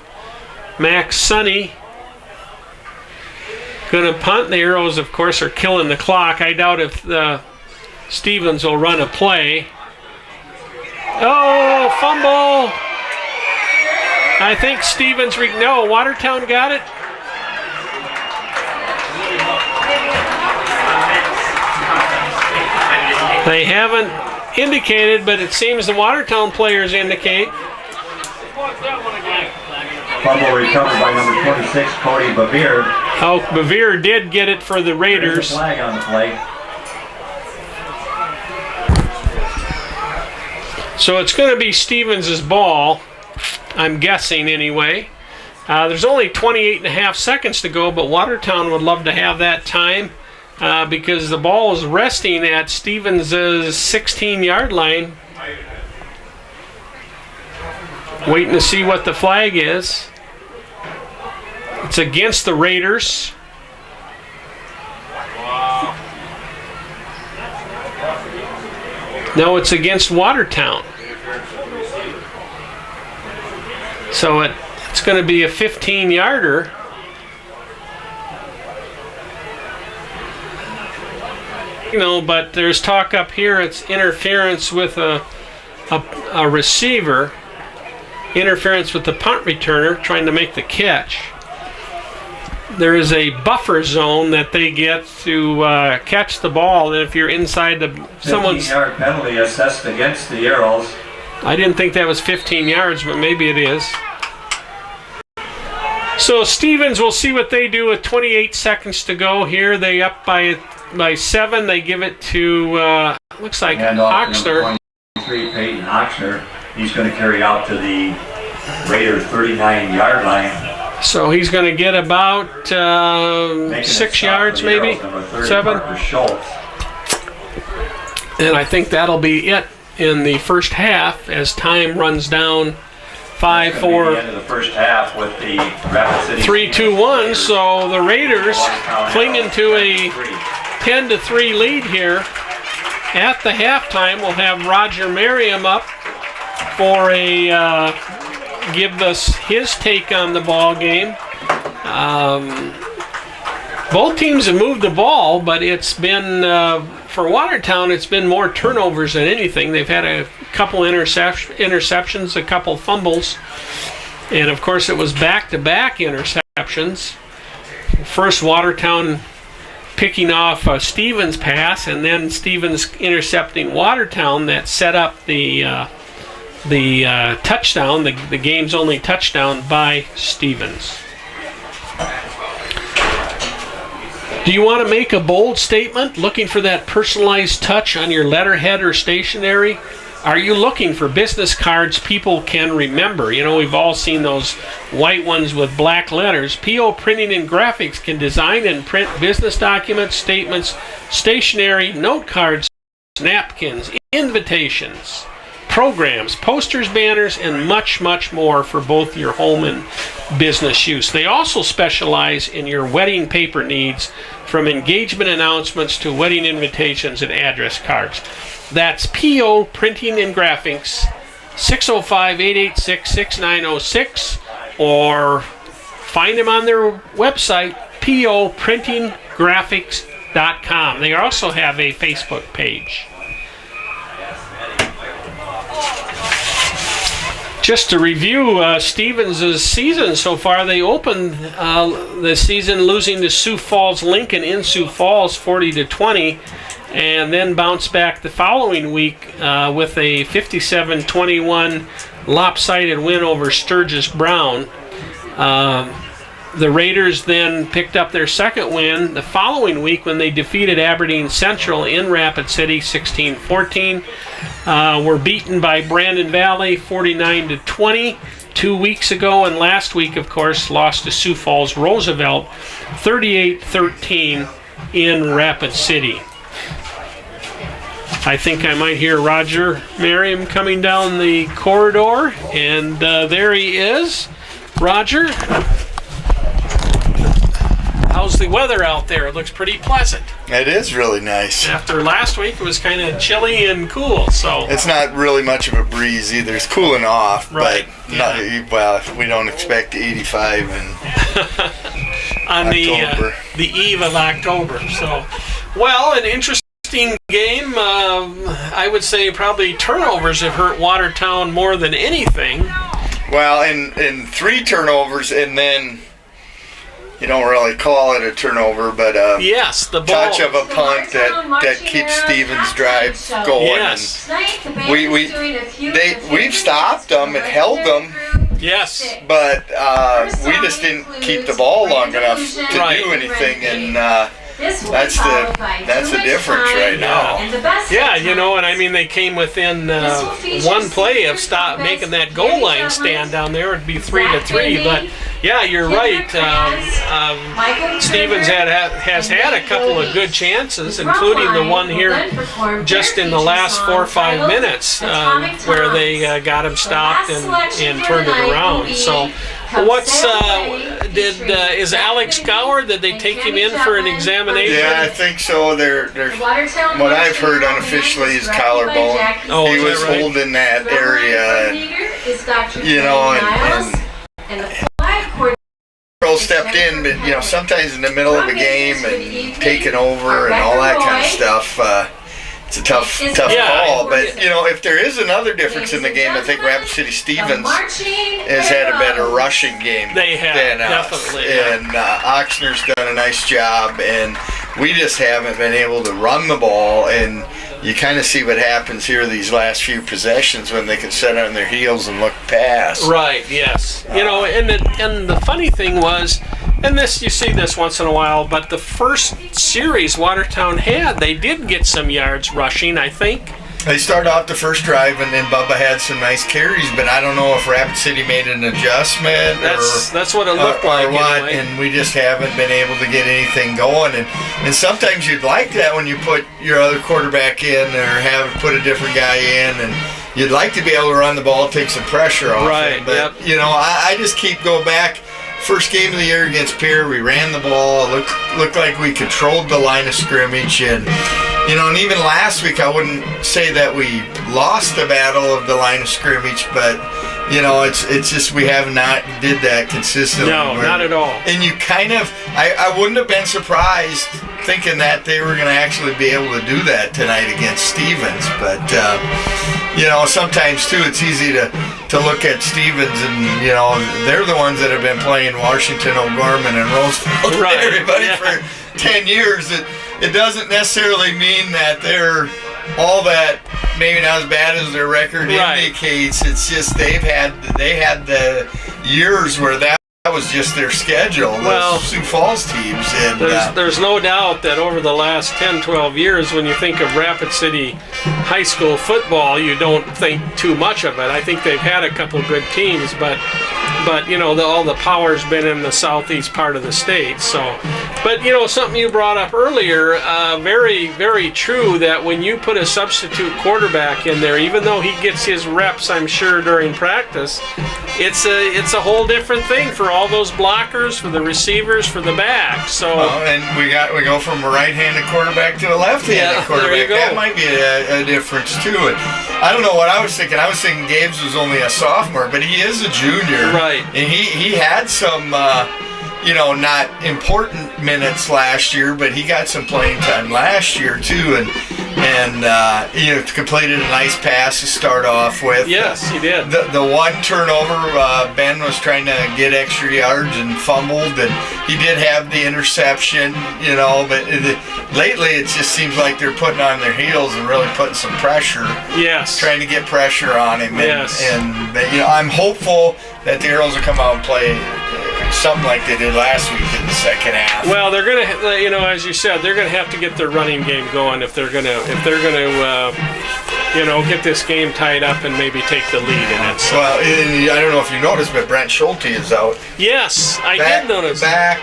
Max Sonny going to punt. The Arrows, of course, are killing the clock. I doubt if Stevens will run a play. Oh, fumble! I think Stevens, no, Watertown got it. They haven't indicated, but it seems the Watertown players indicate. Fumble recovered by number 26, Cody Bevere. Oh, Bevere did get it for the There's Raiders. a flag on the play. So it's going to be Stevens' ball, I'm guessing anyway. There's only 28 and a half seconds to go, but Watertown would love to have that time because the ball is resting at Stevens' 16-yard line. Waiting to see what the flag is. It's against the Raiders. No, it's against Watertown. So it's going to be a 15-yarder. You know, but there's talk up here it's interference with a receiver. Interference with the punt returner trying to make the catch. There is a buffer zone that they get to catch the ball, and if you're inside someone's 15-yard penalty assessed against the Arrows. I didn't think that was 15 yards, but maybe it is. So Stevens, we'll see what they do with 28 seconds to go here. They up by 7. They give it to looks like Oxner. 23, Peyton Oxner. He's going to carry out to the Raiders' 39-yard line. So he's going to get about 6 yards, maybe 7. And I think that'll be it in the first half as time runs down. 5, 4, the end of the first half with the Rapid City 3, 2, 1. So the Raiders clinging to a 10-3 lead here. At the halftime, we'll have Roger Merriam up for give us his take on the ball game. Both teams have moved the ball, but it's been for Watertown, it's been more turnovers than anything. They've had a couple interceptions, a couple fumbles, and of course it was back-to-back interceptions. First Watertown picking off Stevens' pass, and then Stevens intercepting Watertown that set up the touchdown, the game's only touchdown by Stevens. Do you want to make a bold statement, looking for that personalized touch on your letterhead or stationery? Are you looking for business cards people can remember? You know, we've all seen those white ones with black letters. P.O. Printing and Graphics can design and print business documents, statements, stationery, note cards, napkins, invitations, programs, posters, banners, and much, much more for both your home and business use. They also specialize in your wedding paper needs, from engagement announcements to wedding invitations and address cards. That's P.O. Printing and Graphics, 605-886-6906, or find them on their website, poprintinggraphics.com. They also have a Facebook page. Just to review Stevens' season so far, they opened the season losing to Sioux Falls Lincoln in Sioux Falls 40-20, and then bounced back the following week with a 57-21 lopsided win over Sturgis Brown. The Raiders then picked up their second win the following week when they defeated Aberdeen Central in Rapid City 16-14. Were beaten by Brandon Valley 49-20 2 weeks ago, and last week, of course, lost to Sioux Falls Roosevelt 38-13 in Rapid City. I think I might hear Roger Merriam coming down the corridor, and there he is. Roger, how's the weather out there? It looks pretty pleasant. It is really nice. After last week, it was kind of chilly and cool, so... It's not really much of a breeze either. It's cooling off, right. But not, well, we don't expect 85 in on October. the eve of October. So, well, an interesting game. I would say probably turnovers have hurt Watertown more than anything. Well, in 3 turnovers, and then you don't really call it a turnover, but yes, the ball. touch of a punt that keeps Stevens' drive going. Yes. And we've stopped them and held them. Yes. But we just didn't keep the ball long enough to Right. do anything, and that's the difference right now. Yeah, you know, and I mean, they came within one play of making that goal line stand down there. It'd be 3-3, but yeah, you're right. Stevens has had a couple of good chances, including the one here just in the last 4 or 5 minutes where they got him stopped and turned it around. So, what's is Alex Gower? Did they take him in for an examination? Yeah, I think so. They're what I've heard unofficially is collarbone. Oh, he is was that right? holding that area, you know, and Earl stepped in, but you know, sometimes in the middle of a game and taking over and all that kind of stuff. It's a tough call, but you know, if there is another difference in the game, I think Rapid City Stevens has had a better rushing game They have, than definitely, us. And Oxner's done a nice job, and we just haven't been able to run the ball. And you kind of see what happens here these last few possessions when they can set on their heels and look past. Right. Yes. You know, and the funny thing was, and this you see this once in a while, but the first series Watertown had, they did get some yards rushing, I think. They started off the first drive, and then Bubba had some nice carries, but I don't know if Rapid City made an adjustment that's what it looked like, or what, anyway. And we just haven't been able to get anything going. And sometimes you'd like that when you put your other quarterback in or put a different guy in, and you'd like to be able to run the ball, take some pressure off Right, him. But, yep. you know, I just keep going back. First game of the year against Pierre, we ran the ball. Looked like we controlled the line of scrimmage, and you know, and even last week I wouldn't say that we lost the battle of the line of scrimmage, but you know, it's just we have not did that consistently. No, not at all. And you kind of, I wouldn't have been surprised thinking that they were going to actually be able to do that tonight against Stevens, but you know, sometimes too it's easy to look at Stevens and you know, they're the ones that have been playing Washington, O'Gorman, and Roseville, Right. everybody for 10 years. It doesn't necessarily mean that they're all that maybe not as bad as their record indicates. It's just they had the years where that was just their schedule. Well, those Sioux Falls teams. And there's no doubt that over the last 10, 12 years, when you think of Rapid City high school football, you don't think too much of it. I think they've had a couple good teams, but you know, all the power's been in the southeast part of the state. So, but you know, something you brought up earlier, very, very true, that when you put a substitute quarterback in there, even though he gets his reps, I'm sure, during practice, it's a whole different thing for all those blockers, for the receivers, for the backs. So, and we go from a right-handed quarterback to a left-handed quarterback. There you go. That might be a difference too. And I don't know what I was thinking. I was thinking Gabe's was only a sophomore, but he is a junior. Right. And he had some, you know, not important minutes last year, but he got some playing time last year too, and you know, completed a nice pass to start off with. Yes, he did. The one turnover, Ben was trying to get extra yards and fumbled, and he did have the interception, you know, but lately it just seems like they're putting on their heels and really putting some pressure. Yes. Trying to get pressure on him. Yes. And you know, I'm hopeful that the Arrows will come out and play something like they did last week in the second half. Well, they're gonna, as you said, they're gonna have to get their running game going if they're gonna get this game tied up and maybe take the lead in it. So. Well, I don't know if you noticed, but Brent Schulte is out. Yes, I did notice. I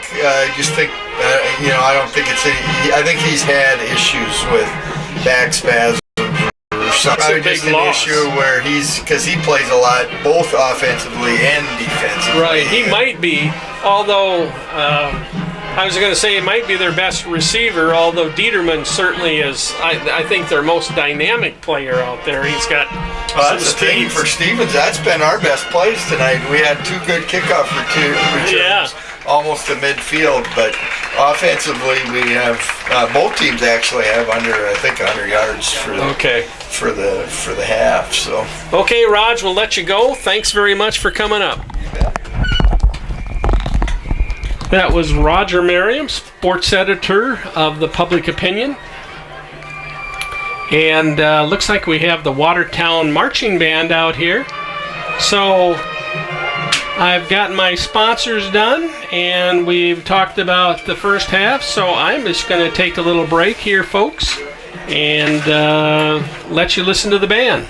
don't think it's any. I think he's had issues with back spasms. That's a big loss. Issue where because he plays a lot, both offensively and defensively. Right, he might be, although I was going to say he might be their best receiver, although Dieterman certainly is, I think, their most dynamic player out there. He's got some that's the thing for Stevens. That's been our best plays tonight. We had 2 good kickoff returns, almost to midfield, but offensively we have both teams actually have under 100 yards for the half. So okay, Raj, we'll let you go. Thanks very much for coming up. That was Roger Merriam, sports editor of the Public Opinion. And looks like we have the Watertown Marching Band out here. So I've got my sponsors done, and we've talked about the first half. So I'm just going to take a little break here, folks, and let you listen to the band.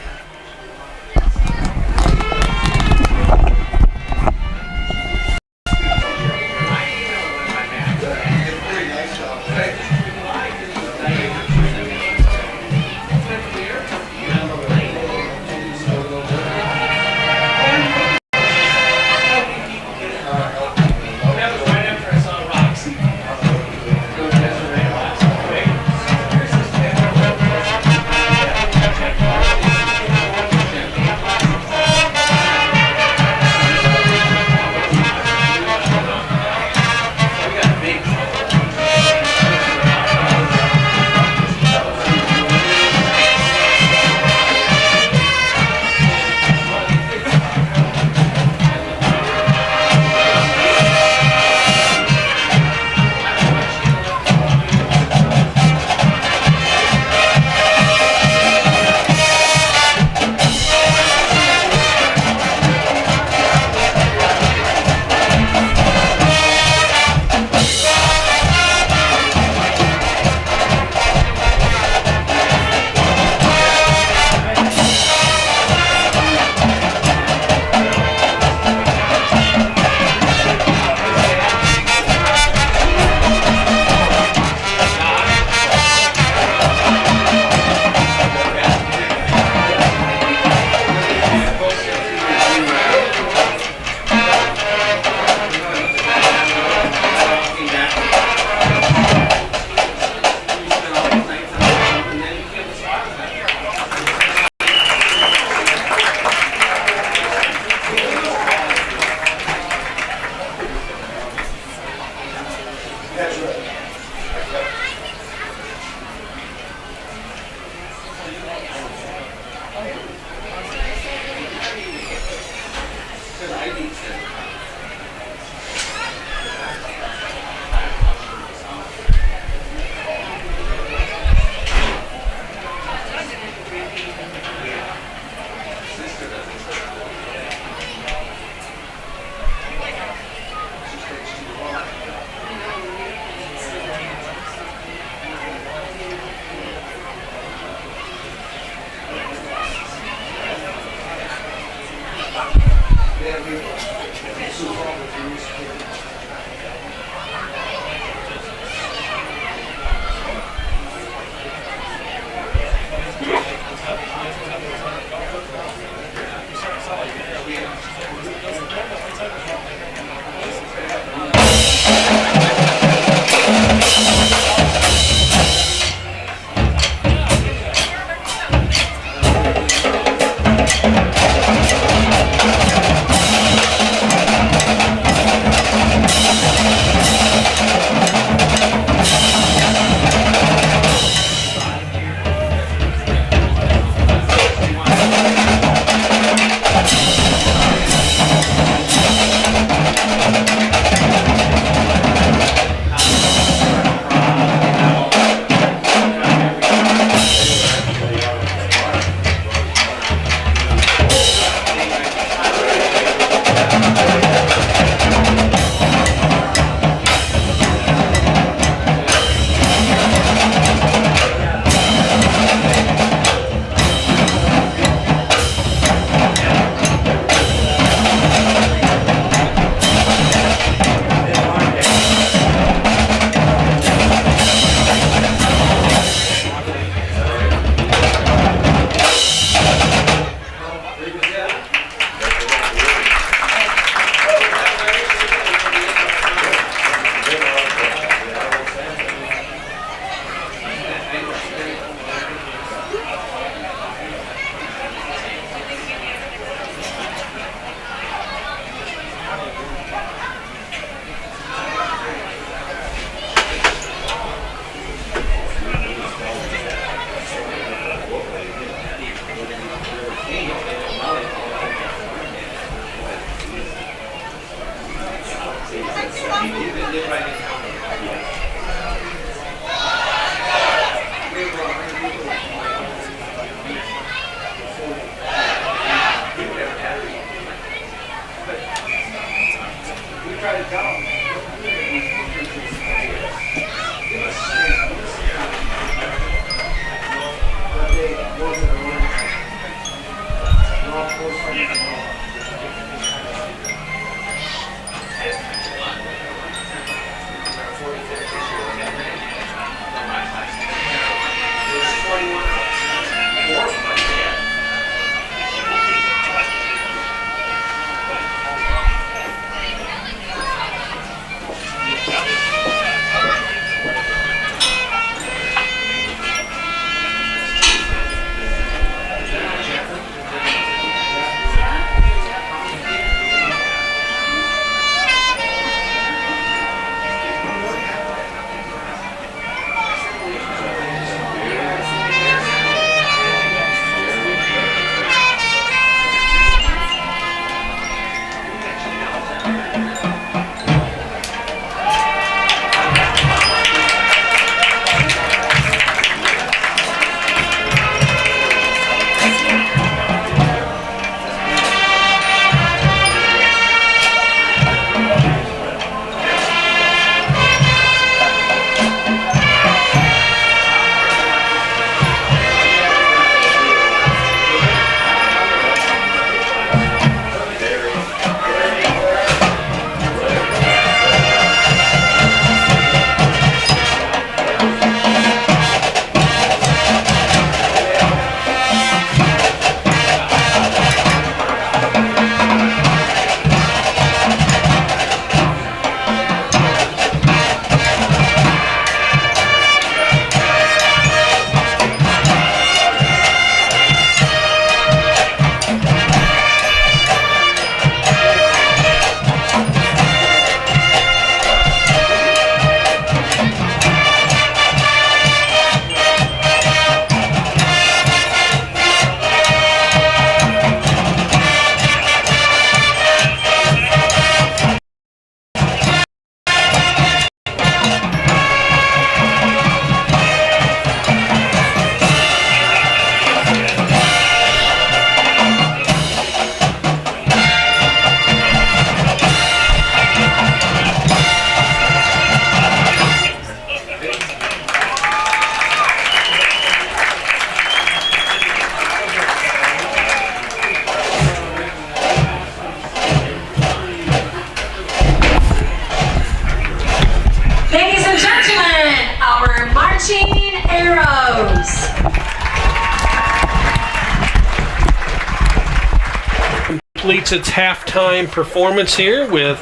Completes its halftime performance here with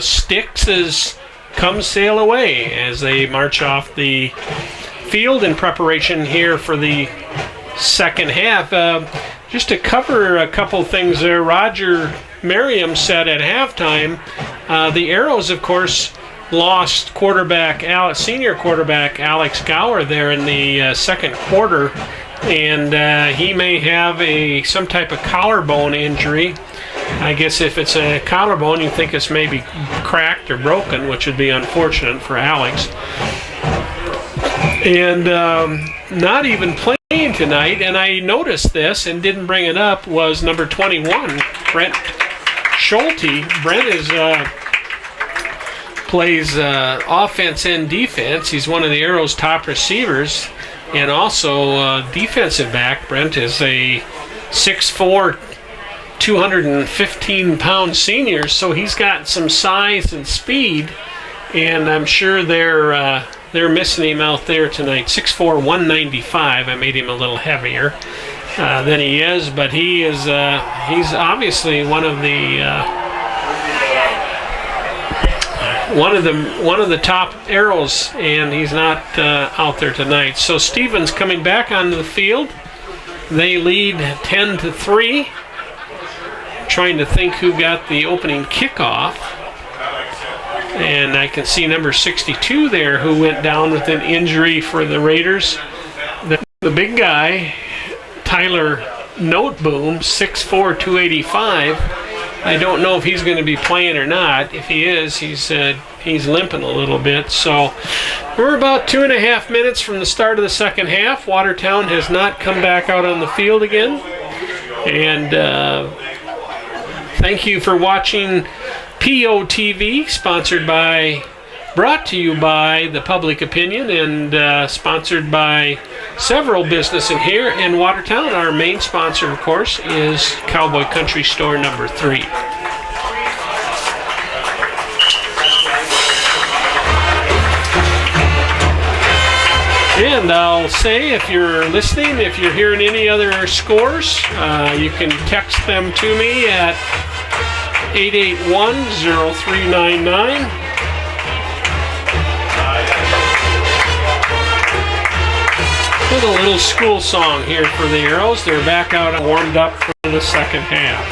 Styx's Come Sail Away as they march off the field in preparation here for the second half. Just to cover a couple things there, Roger Merriam said at halftime, the Arrows, of course, lost senior quarterback Alex Gower there in the second quarter, and he may have some type of collarbone injury. I guess if it's a collarbone, you think it's maybe cracked or broken, which would be unfortunate for Alex. And not even playing tonight, and I noticed this and didn't bring it up, was number 21, Brent Schulte. Brent plays offense and defense. He's one of the Arrows' top receivers, and also defensive back. Brent is a 6'4", 215-pound senior, so he's got some size and speed, and I'm sure they're missing him out there tonight. 6'4", 195. I made him a little heavier than he is, but he's obviously one of the top Arrows, and he's not out there tonight. So Stevens coming back onto the field. They lead 10-3. Trying to think who got the opening kickoff. And I can see number 62 there who went down with an injury for the Raiders. The big guy, Tyler Noteboom, 6'4", 285. I don't know if he's going to be playing or not. If he is, he's limping a little bit. So we're about 2.5 minutes from the start of the second half. Watertown has not come back out on the field again. And thank you for watching POTV, brought to you by the Public Opinion and sponsored by several businesses here in Watertown. Our main sponsor, of course, is Cowboy Country Store number 3. And I'll say, if you're listening, if you're hearing any other scores, you can text them to me at 881-0399. With a little school song here for the Arrows. They're back out and warmed up for the second half.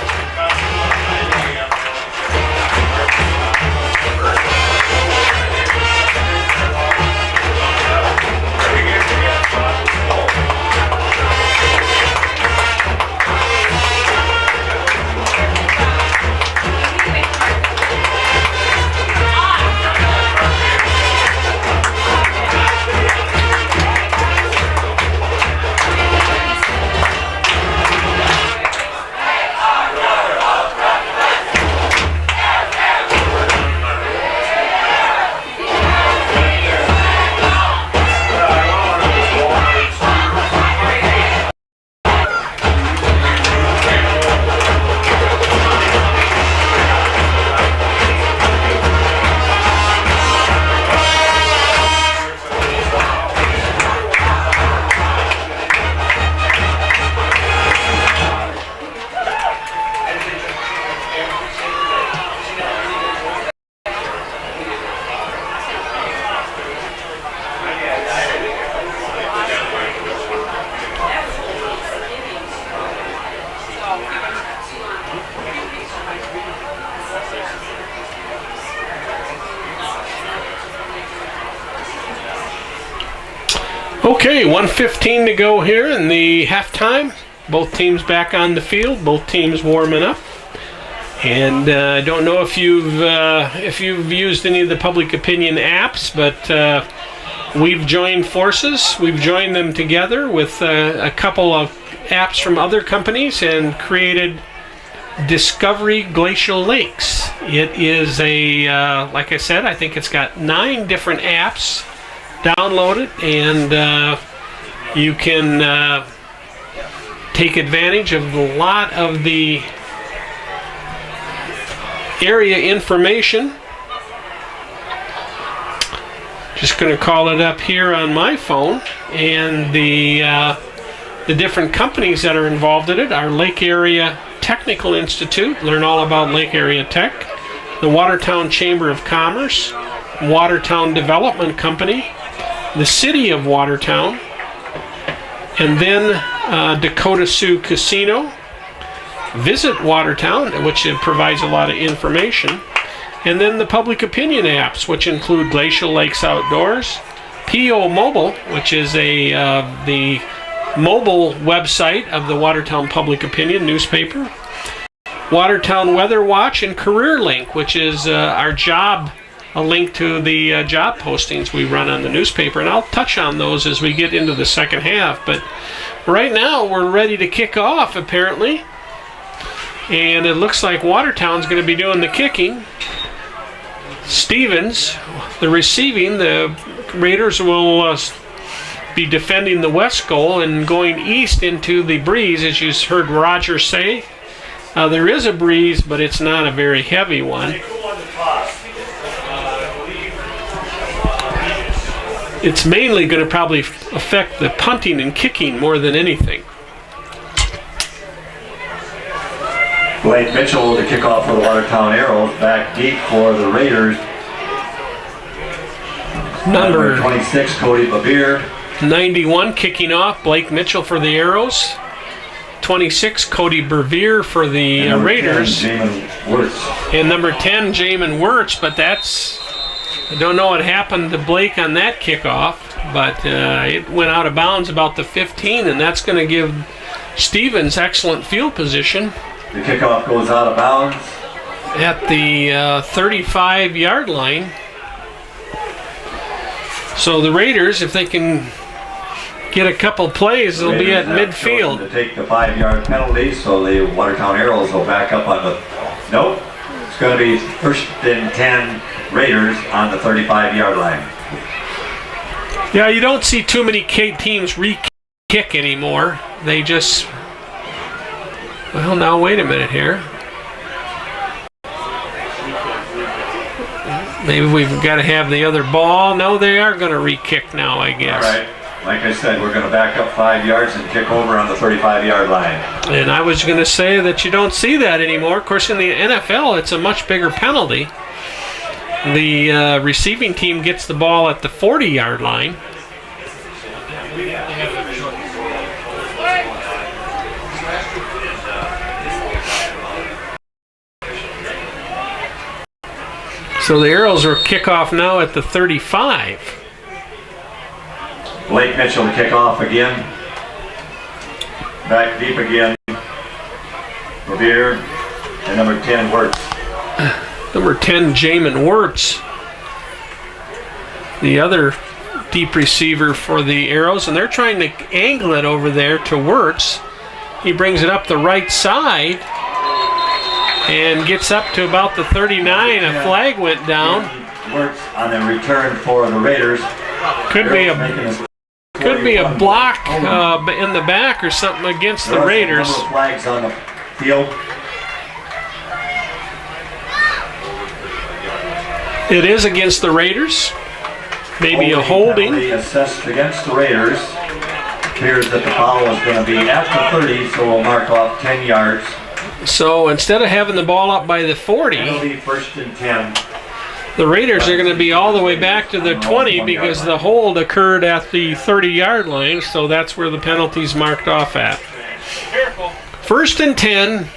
Okay, 1:15 to go here in the halftime. Both teams back on the field. Both teams warming up. And I don't know if you've used any of the Public Opinion apps, but we've joined forces. We've joined them together with a couple of apps from other companies and created Discovery Glacial Lakes. It is like I said, I think it's got 9 different apps. Download it, and you can take advantage of a lot of the area information. Just going to call it up here on my phone, and the different companies that are involved in it are Lake Area Technical Institute, learn all about Lake Area Tech, the Watertown Chamber of Commerce, Watertown Development Company, the City of Watertown, and then Dakota Sioux Casino, Visit Watertown, which provides a lot of information, and then the Public Opinion apps, which include Glacial Lakes Outdoors, PO Mobile, which is the mobile website of the Watertown Public Opinion newspaper, Watertown Weather Watch, and Career Link, which is a link to the job postings we run on the newspaper, and I'll touch on those as we get into the second half. But right now we're ready to kick off, apparently, and it looks like Watertown's going to be doing the kicking. Stevens, the receiving. The Raiders will be defending the west goal and going east into the breeze, as you heard Roger say. There is a breeze, but it's not a very heavy one. It's mainly going to probably affect the punting and kicking more than anything. Blake Mitchell to kick off for the Watertown Arrows, back deep for the Raiders. Number 26, Cody Babir. 91 kicking off, Blake Mitchell for the Arrows. 26, Cody Bervier for the Raiders. 10, and number 10, Jamin Wirtz, but that's... I don't know what happened to Blake on that kickoff, but it went out of bounds about the 15, and that's going to give Stevens excellent field position. The kickoff goes out of bounds. at the 35-yard line. So the Raiders, if they can get a couple plays, they'll be at midfield. To take the 5-yard penalty, so the Watertown Arrows will back up on the. Nope. It's going to be 1st and 10 Raiders on the 35-yard line. Yeah, you don't see too many teams re-kick anymore. They just. Well, now wait a minute here. Maybe we've got to have the other ball. No, they are going to re-kick now, I guess. All right. Like I said, we're going to back up 5 yards and kick over on the 35-yard line. And I was going to say that you don't see that anymore. Of course, in the NFL, it's a much bigger penalty. The receiving team gets the ball at the 40-yard line. So the Arrows are kickoff now at the 35. Blake Mitchell to kick off again. Back deep again. Revere and number 10 Wirtz. Number 10, Jamin Wirtz. The other deep receiver for the Arrows, and they're trying to angle it over there to Wirtz. He brings it up the right side and gets up to about the 39. A flag went down. Wirtz on the return for the Raiders. Could be a block in the back or something against the Raiders. There are flags on the field. It is against the Raiders. Maybe a holding. Assessed against the Raiders. Appears that the foul is going to be at the 30, so we'll mark off 10 yards. So instead of having the ball up by the 40, it'll be 1st and 10. The Raiders are going to be all the way back to the 20 because the hold occurred at the 30-yard line, so that's where the penalty's marked off at. 1st and 10.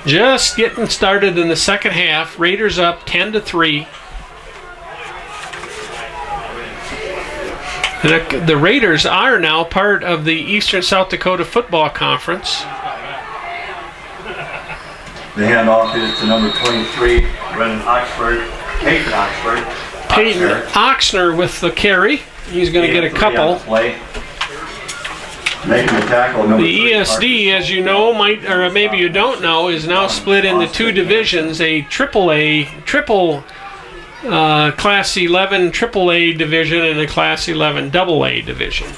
Just getting started in the second half. Raiders up 10-3. The Raiders are now part of the Eastern South Dakota Football Conference. The handoff is to number 23, Peyton Oxner with the carry. He's going to get a couple. Making the tackle, the ESD, as you know, or maybe you don't know, is now split into two divisions: a triple Class 11 AAA division and a Class 11 AA division.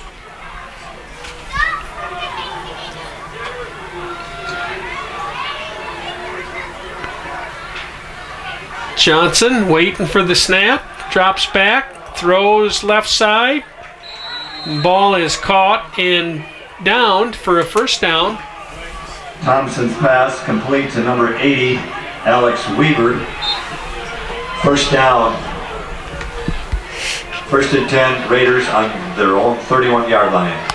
Johnson waiting for the snap, drops back, throws left side. Ball is caught and downed for a first down. Thompson's pass complete to number 80, Alex Weaver. First down. 1st and 10, Raiders on their own 31-yard line.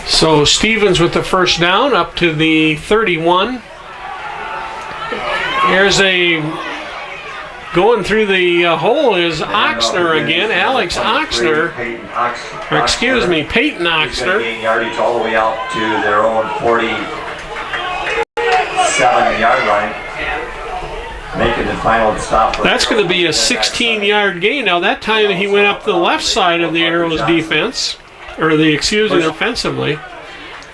So Stevens with the first down up to the 31. There's going through the hole is Oxner again, Alex Oxner. Peyton Oxner. Gain yardage all the way out to their own 47-yard line. Making the final stop. That's going to be a 16-yard gain. Now that time he went up the left side of the Arrows defense, offensively,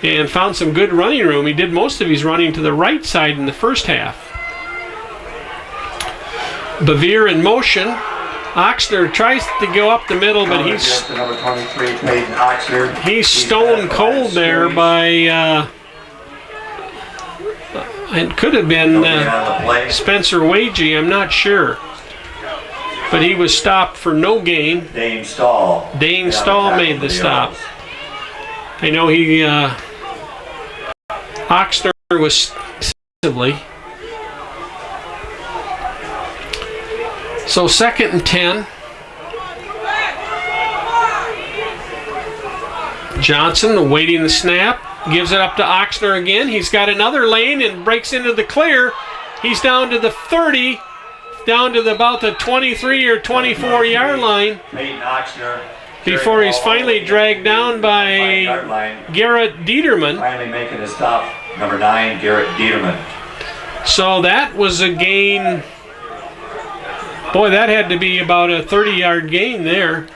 and found some good running room. He did most of his running to the right side in the first half. Bevere in motion. Oxner tries to go up the middle, but he's stone cold there by it could have been Spencer Wagey, I'm not sure. But he was stopped for no gain. Dane Stahl made the stop. I know Oxner was defensively. So 2nd and 10. Johnson awaiting the snap. Gives it up to Oxner again. He's got another lane and breaks into the clear. He's down to the 30. down to about the 23 or 24 yard line Peyton Oxner. before he's finally dragged down by Garrett Dieterman. Finally making his stop, number 9, Garrett Dieterman. So that was a gain. Boy, that had to be about a 30-yard gain there.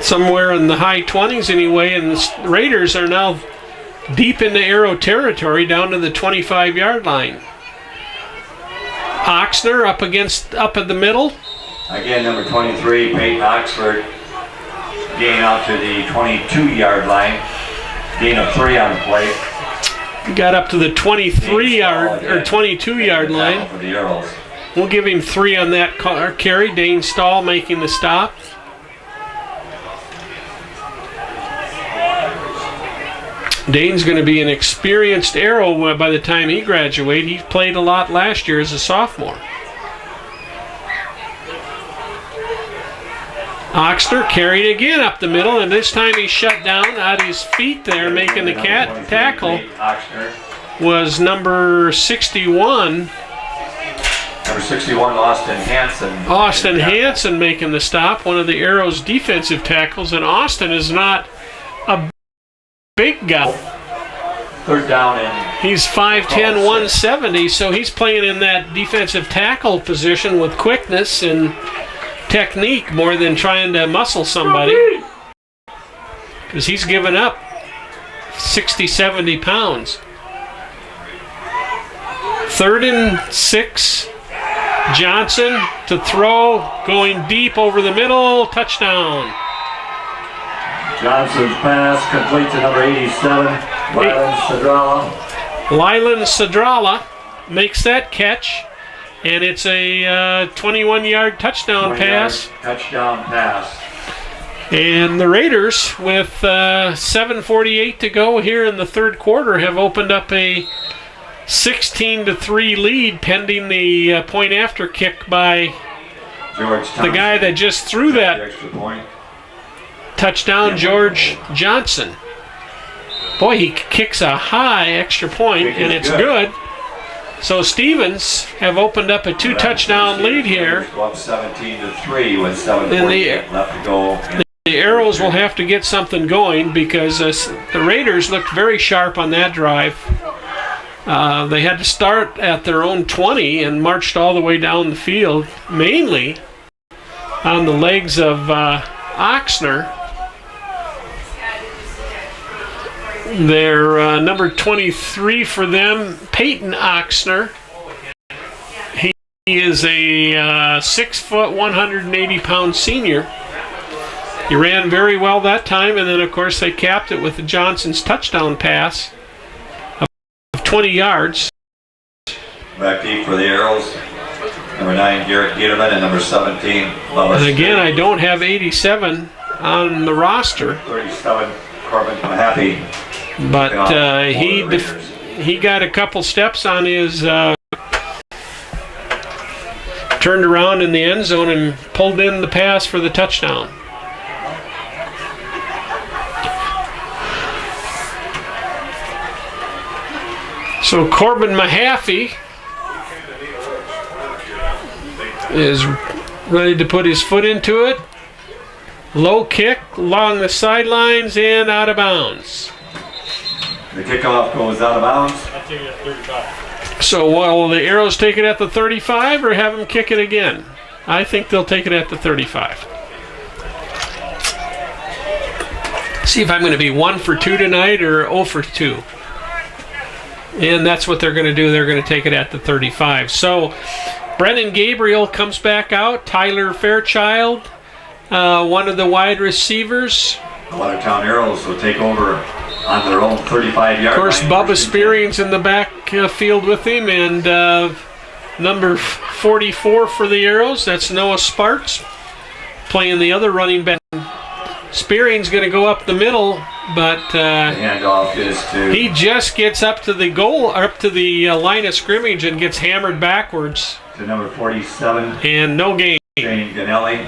Somewhere in the high 20s anyway, and the Raiders are now deep into Arrow territory down to the 25-yard line. Oxner up at the middle. Again, number 23, Peyton Oxford, gain out to the 22-yard line. Gain of 3 on the play. Got up to the 23-yard or 22-yard line. For the Arrows. We'll give him 3 on that carry. Dane Stahl making the stop. Dane's going to be an experienced Arrow by the time he graduates. He played a lot last year as a sophomore. Oxner carried again up the middle, and this time he's shut down at his feet there, making the tackle. Was number 61. Number 61, Austin Hansen. Austin Hansen making the stop, one of the Arrows' defensive tackles, and Austin is not a big guy. Third down and he's 5'10", 170, so he's playing in that defensive tackle position with quickness and technique more than trying to muscle somebody, because he's given up 60, 70 pounds. 3rd and 6. Johnson to throw, going deep over the middle, touchdown. Johnson's pass complete to number 87, Lylan Sadrala makes that catch, and it's a 21-yard touchdown pass. Touchdown pass. And the Raiders, with 7:48 to go here in the third quarter, have opened up a 16-3 lead, pending the point after kick by the guy that just threw that touchdown, George Johnson. Boy, he kicks a high extra point, and it's good. So Stevens have opened up a 2-touchdown lead here. 17-3 with 7:48 left to go. The Arrows will have to get something going, because the Raiders looked very sharp on that drive. They had to start at their own 20 and marched all the way down the field, mainly on the legs of Oxner. Their number 23 for them, Peyton Oxner. He is a 6 foot, 180-pound senior. He ran very well that time, and then, of course, they capped it with Johnson's touchdown pass of 20 yards. Back deep for the Arrows. Number 9, Garrett Dieterman, and number 17, And again, I don't have 87 on the roster. 37, Corbin Mahaffey. But he got a couple steps on his, turned around in the end zone and pulled in the pass for the touchdown. So Corbin Mahaffey is ready to put his foot into it. Low kick along the sidelines and out of bounds. The kickoff goes out of bounds. I take it at 35. So will the Arrows take it at the 35 or have them kick it again? I think they'll take it at the 35. See if I'm going to be 1 for 2 tonight or 0 for 2. And that's what they're going to do. They're going to take it at the 35. So Brennan Gabriel comes back out. Tyler Fairchild, one of the wide receivers. The Watertown Arrows will take over on their own 35-yard line. Of course, Bubba Spearing's in the backfield with him, and number 44 for the Arrows, that's Noah Sparks, playing the other running back. Spearing's going to go up the middle, but handoff is to he just gets up to the goal, up to the line of scrimmage, and gets hammered backwards. To number 47. And no gain. Shane Ganelli.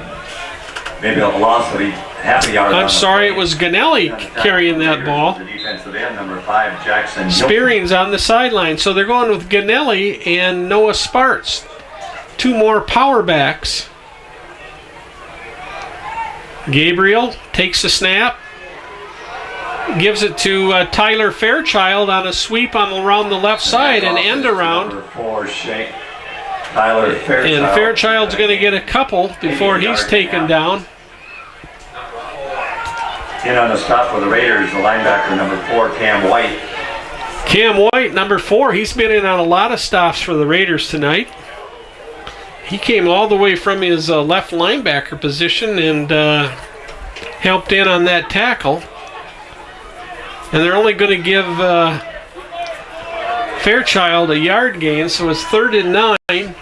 Maybe a loss of half a yard. I'm sorry, it was Ganelli carrying that ball. The defensive defensive end, number 5, Jackson. Spearing's on the sideline. So they're going with Ganelli and Noah Sparts. 2 more power backs. Gabriel takes the snap. Gives it to Tyler Fairchild on a sweep around the left side and end around. Number 4, Tyler Fairchild. And Fairchild's going to get a couple before he's taken down. In on the stop for the Raiders, the linebacker, number 4, Cam White. Cam White, number 4, he's been in on a lot of stops for the Raiders tonight. He came all the way from his left linebacker position and helped in on that tackle. And they're only going to give Fairchild a yard gain, so it's 3rd and 9.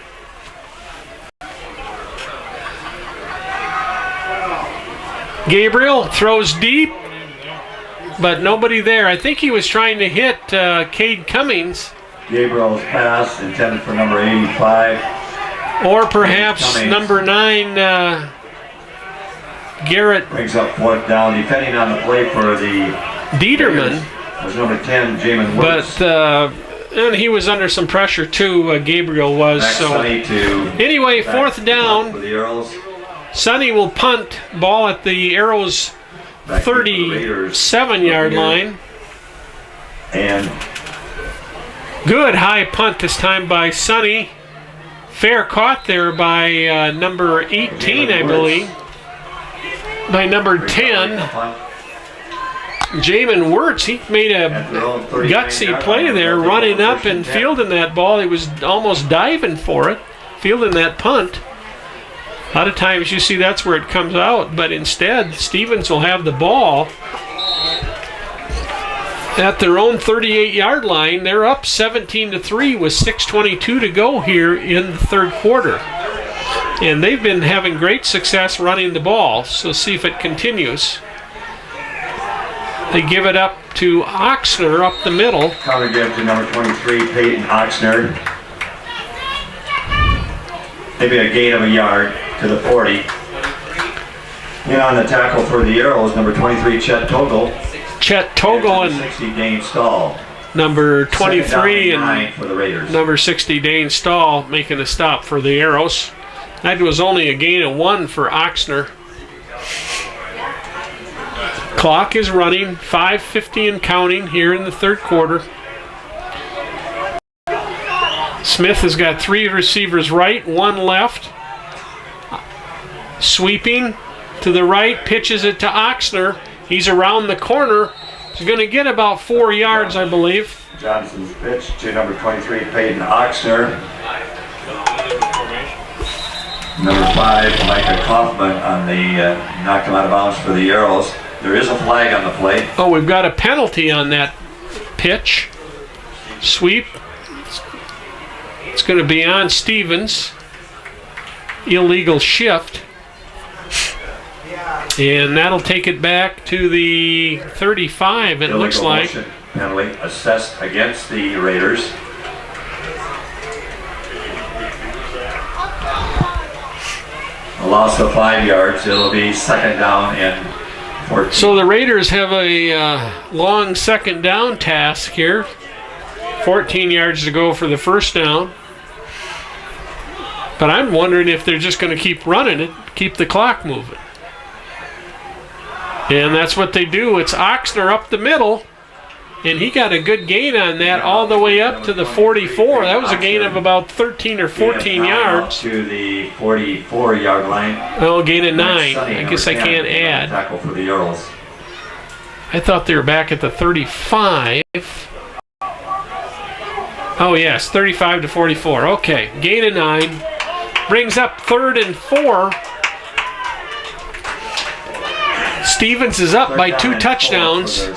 Gabriel throws deep, but nobody there. I think he was trying to hit Cade Cummings. Gabriel's pass intended for number 85. Or perhaps number 9, Garrett. Brings up 4th down, defending on the play for the Dieterman. Was number 10, Jamin Woods. But and he was under some pressure too, Gabriel was. So anyway, 4th down. For the Earls. Sonny will punt, ball at the Arrows 37-yard line. And good high punt this time by Sonny. Fair caught there by number 18, I believe. By number 10. Jamin Wirtz, he made a gutsy play there, running up and fielding that ball. He was almost diving for it, fielding that punt. A lot of times you see that's where it comes out, but instead Stevens will have the ball at their own 38-yard line. They're up 17-3 with 6:22 to go here in the 3rd quarter. And they've been having great success running the ball, so see if it continues. They give it up to Oxner up the middle. Counter give to number 23, Peyton Oxner. Maybe a gain of a yard to the 40. In on the tackle for the Arrows, number 23, Chet Togel. Chet Togel and 60, Dane Stahl. Number 23 and for the Raiders. Number 60, Dane Stahl, making a stop for the Arrows. That was only a gain of 1 for Oxner. Clock is running, 5:50 and counting here in the 3rd quarter. Smith has got 3 receivers right, 1 left. Sweeping to the right, pitches it to Oxner. He's around the corner. He's going to get about 4 yards, I believe. Johnson's pitch to number 23, Peyton Oxner. Number 5, Micah Kaufman on the knocked him out of bounds for the Arrows. There is a flag on the play. Oh, we've got a penalty on that pitch. Sweep. It's going to be on Stevens. Illegal shift. And that'll take it back to the 35, it looks like. Penalty assessed against the Raiders. A loss of 5 yards. It'll be 2nd down and 14. So the Raiders have a long 2nd down task here. 14 yards to go for the 1st down. But I'm wondering if they're just going to keep running it, keep the clock moving. And that's what they do. It's Oxner up the middle, and he got a good gain on that all the way up to the 44. That was a gain of about 13 or 14 yards. To the 44-yard line. Oh, gain of 9. I guess I can't add. Tackle for the Earls. I thought they were back at the 35. Oh, yes, 35 to 44. Okay, gain of 9. Brings up 3rd and 4. Stevens is up by 2 touchdowns.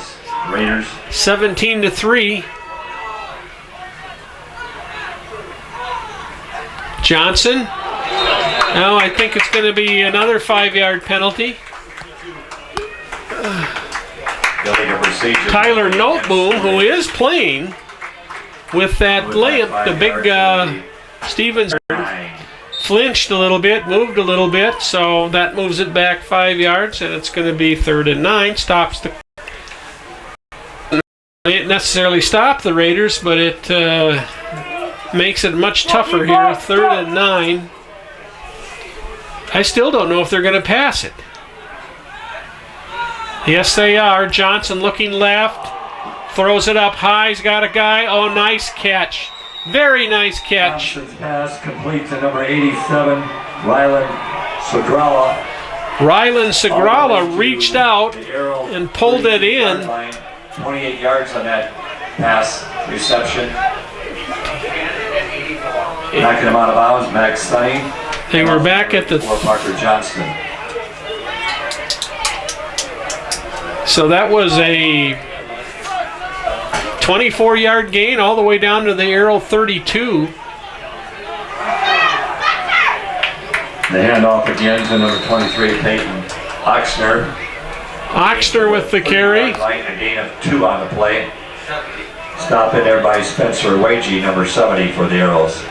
Raiders. 17-3. Johnson. Oh, I think it's going to be another 5-yard penalty. Tyler Noteboom, who is playing with that limp, the big Stevens flinched a little bit, moved a little bit, so that moves it back 5 yards, and it's going to be 3rd and 9. Stops the It necessarily stop the Raiders, but it makes it much tougher here. 3rd and 9. I still don't know if they're going to pass it. Yes, they are. Johnson looking left. Throws it up high. He's got a guy. Oh, nice catch. Very nice catch. Johnson's pass complete to number 87, Rylan Sagrala. Rylan Sagrala reached out and pulled it in. 28 yards on that pass reception. Knocking him out of bounds, Max Sunny. They were back at the... For Parker Johnston. So that was a 24-yard gain all the way down to the Arrow 32. The handoff again to number 23, Peyton Oxner. Oxner with the carry. Right, a gain of 2 on the play. Stop in there by Spencer Wagey, number 70 for the Arrows.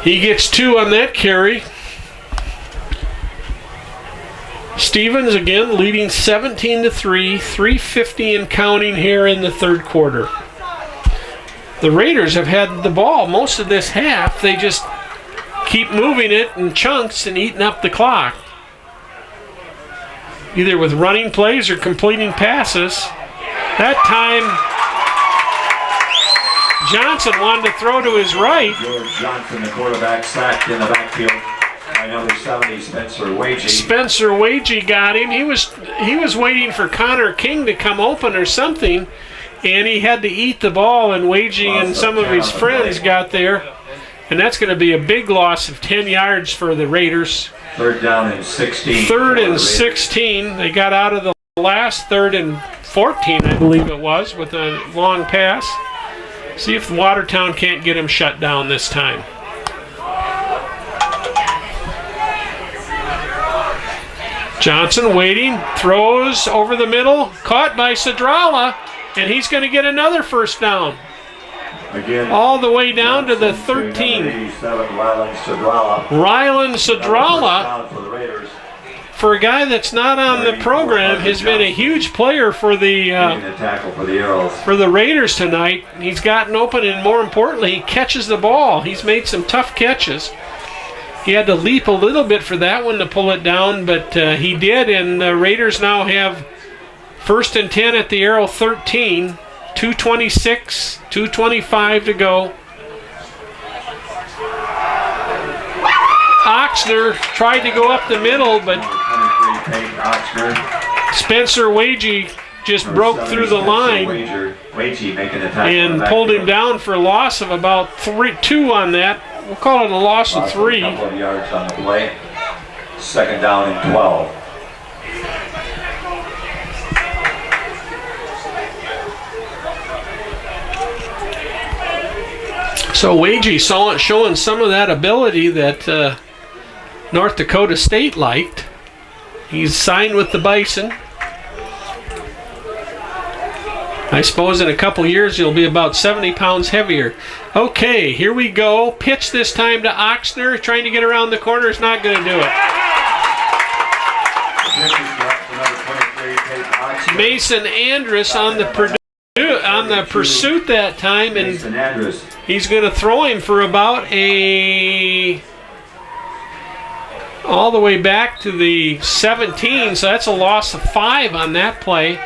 He gets 2 on that carry. Stevens again leading 17-3, 3:50 and counting here in the 3rd quarter. The Raiders have had the ball most of this half. They just keep moving it in chunks and eating up the clock, either with running plays or completing passes. That time, Johnson wanted to throw to his right. George Johnson, the quarterback, sacked in the backfield by number 70, Spencer Wagey. Spencer Wagey got him. He was waiting for Connor King to come open or something, and he had to eat the ball, and Wagey and some of his friends got there. And that's going to be a big loss of 10 yards for the Raiders. 3rd down and 16. 3rd and 16. They got out of the last 3rd and 14, I believe it was, with a long pass. See if Watertown can't get him shut down this time. Johnson waiting, throws over the middle, caught by Sadrala, and he's going to get another 1st down. Again, all the way down to the 13. 87, Rylan Sadrala. Rylan Sadrala, for a guy that's not on the program, has been a huge player for the Raiders tonight. He's gotten open, and more importantly, he catches the ball. He's made some tough catches. He had to leap a little bit for that one to pull it down, but he did, and the Raiders now have 1st and 10 at the Arrow 13. 2:26, 2:25 to go. Oxner tried to go up the middle, but Spencer Wagey just broke through the line and pulled him down for a loss of about 2 on that. We'll call it a loss of 3. A couple of yards on the play. 2nd down and 12. So Wagey showing some of that ability that North Dakota State liked. He's signed with the Bison. I suppose in a couple years he'll be about 70 pounds heavier. Okay, here we go. Pitch this time to Oxner. Trying to get around the corner is not going to do it. Mason Andrus on the pursuit that time, and he's going to throw him for about all the way back to the 17, so that's a loss of 5 on that play.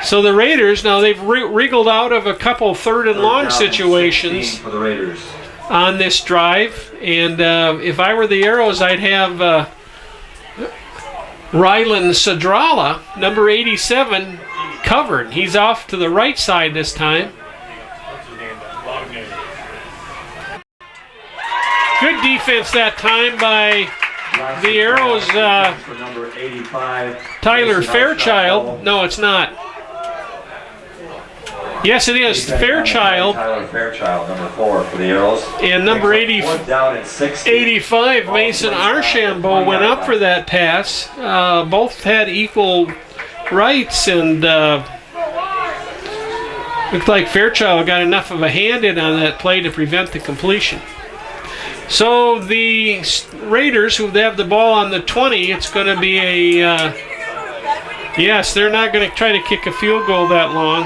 So the Raiders, now they've wriggled out of a couple 3rd and long situations for the Raiders on this drive, and if I were the Arrows, I'd have Rylan Sadrala, number 87, covered. He's off to the right side this time. Good defense that time by the Arrows. Tyler Fairchild. No, it's not. Yes, it is. Fairchild. Tyler Fairchild, number 4 for the Arrows. And number 85, Mason Archambault, went up for that pass. Both had equal rights, and looked like Fairchild got enough of a hand in on that play to prevent the completion. So the Raiders, who have the ball on the 20, it's going to be a Yes, they're not going to try to kick a field goal that long.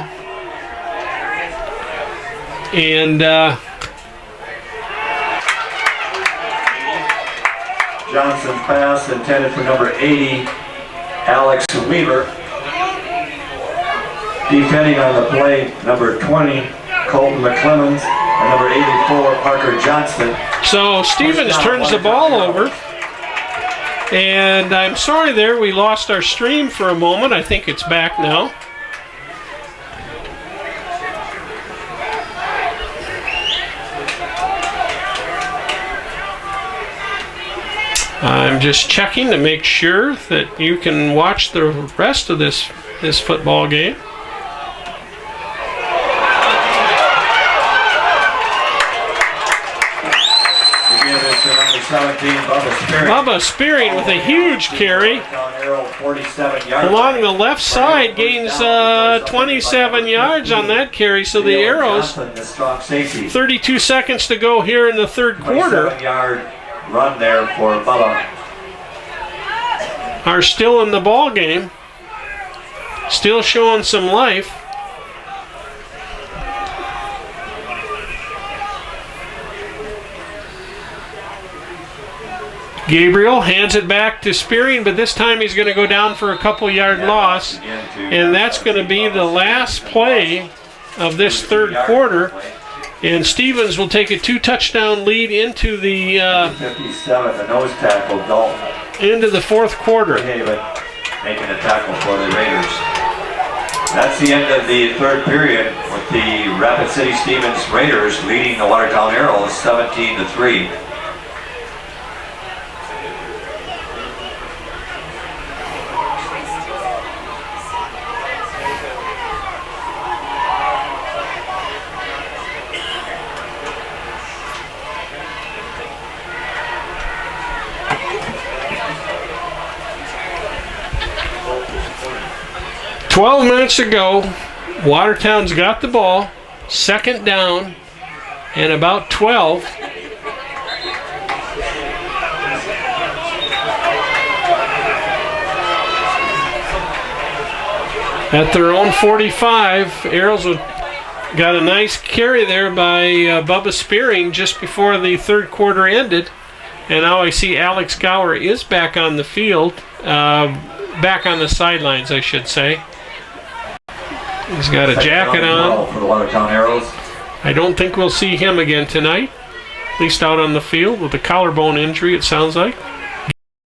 And Johnson's pass intended for number 80, Alex Weaver. Defending on the play, number 20, Colton McClemens, and number 84, Parker Johnson. so Stevens turns the ball over. And I'm sorry there, we lost our stream for a moment. I think it's back now. I'm just checking to make sure that you can watch the rest of this football game. Bubba Spearing with a huge carry. Along the left side, gains 27 yards on that carry. So the Arrows, 32 seconds to go here in the third quarter, 27-yard run there for Bubba. Are still in the ball game. Still showing some life. Gabriel hands it back to Spearing, but this time he's going to go down for a couple-yard loss. And that's going to be the last play of this third quarter. And Stevens will take a 2-touchdown lead into the 57, the nose tackle, Dalton. Into the fourth quarter. Making a tackle for the Raiders. That's the end of the third period with the Rapid City Stevens Raiders leading the Watertown Arrows 17-3. 12 minutes ago, Watertown's got the ball, second down, and about 12. At their own 45, Arrows got a nice carry there by Bubba Spearing just before the third quarter ended. And now I see Alex Gower is back on the field, back on the sidelines, I should say. He's got a jacket on. For the Watertown Arrows. I don't think we'll see him again tonight, at least out on the field with a collarbone injury, it sounds like.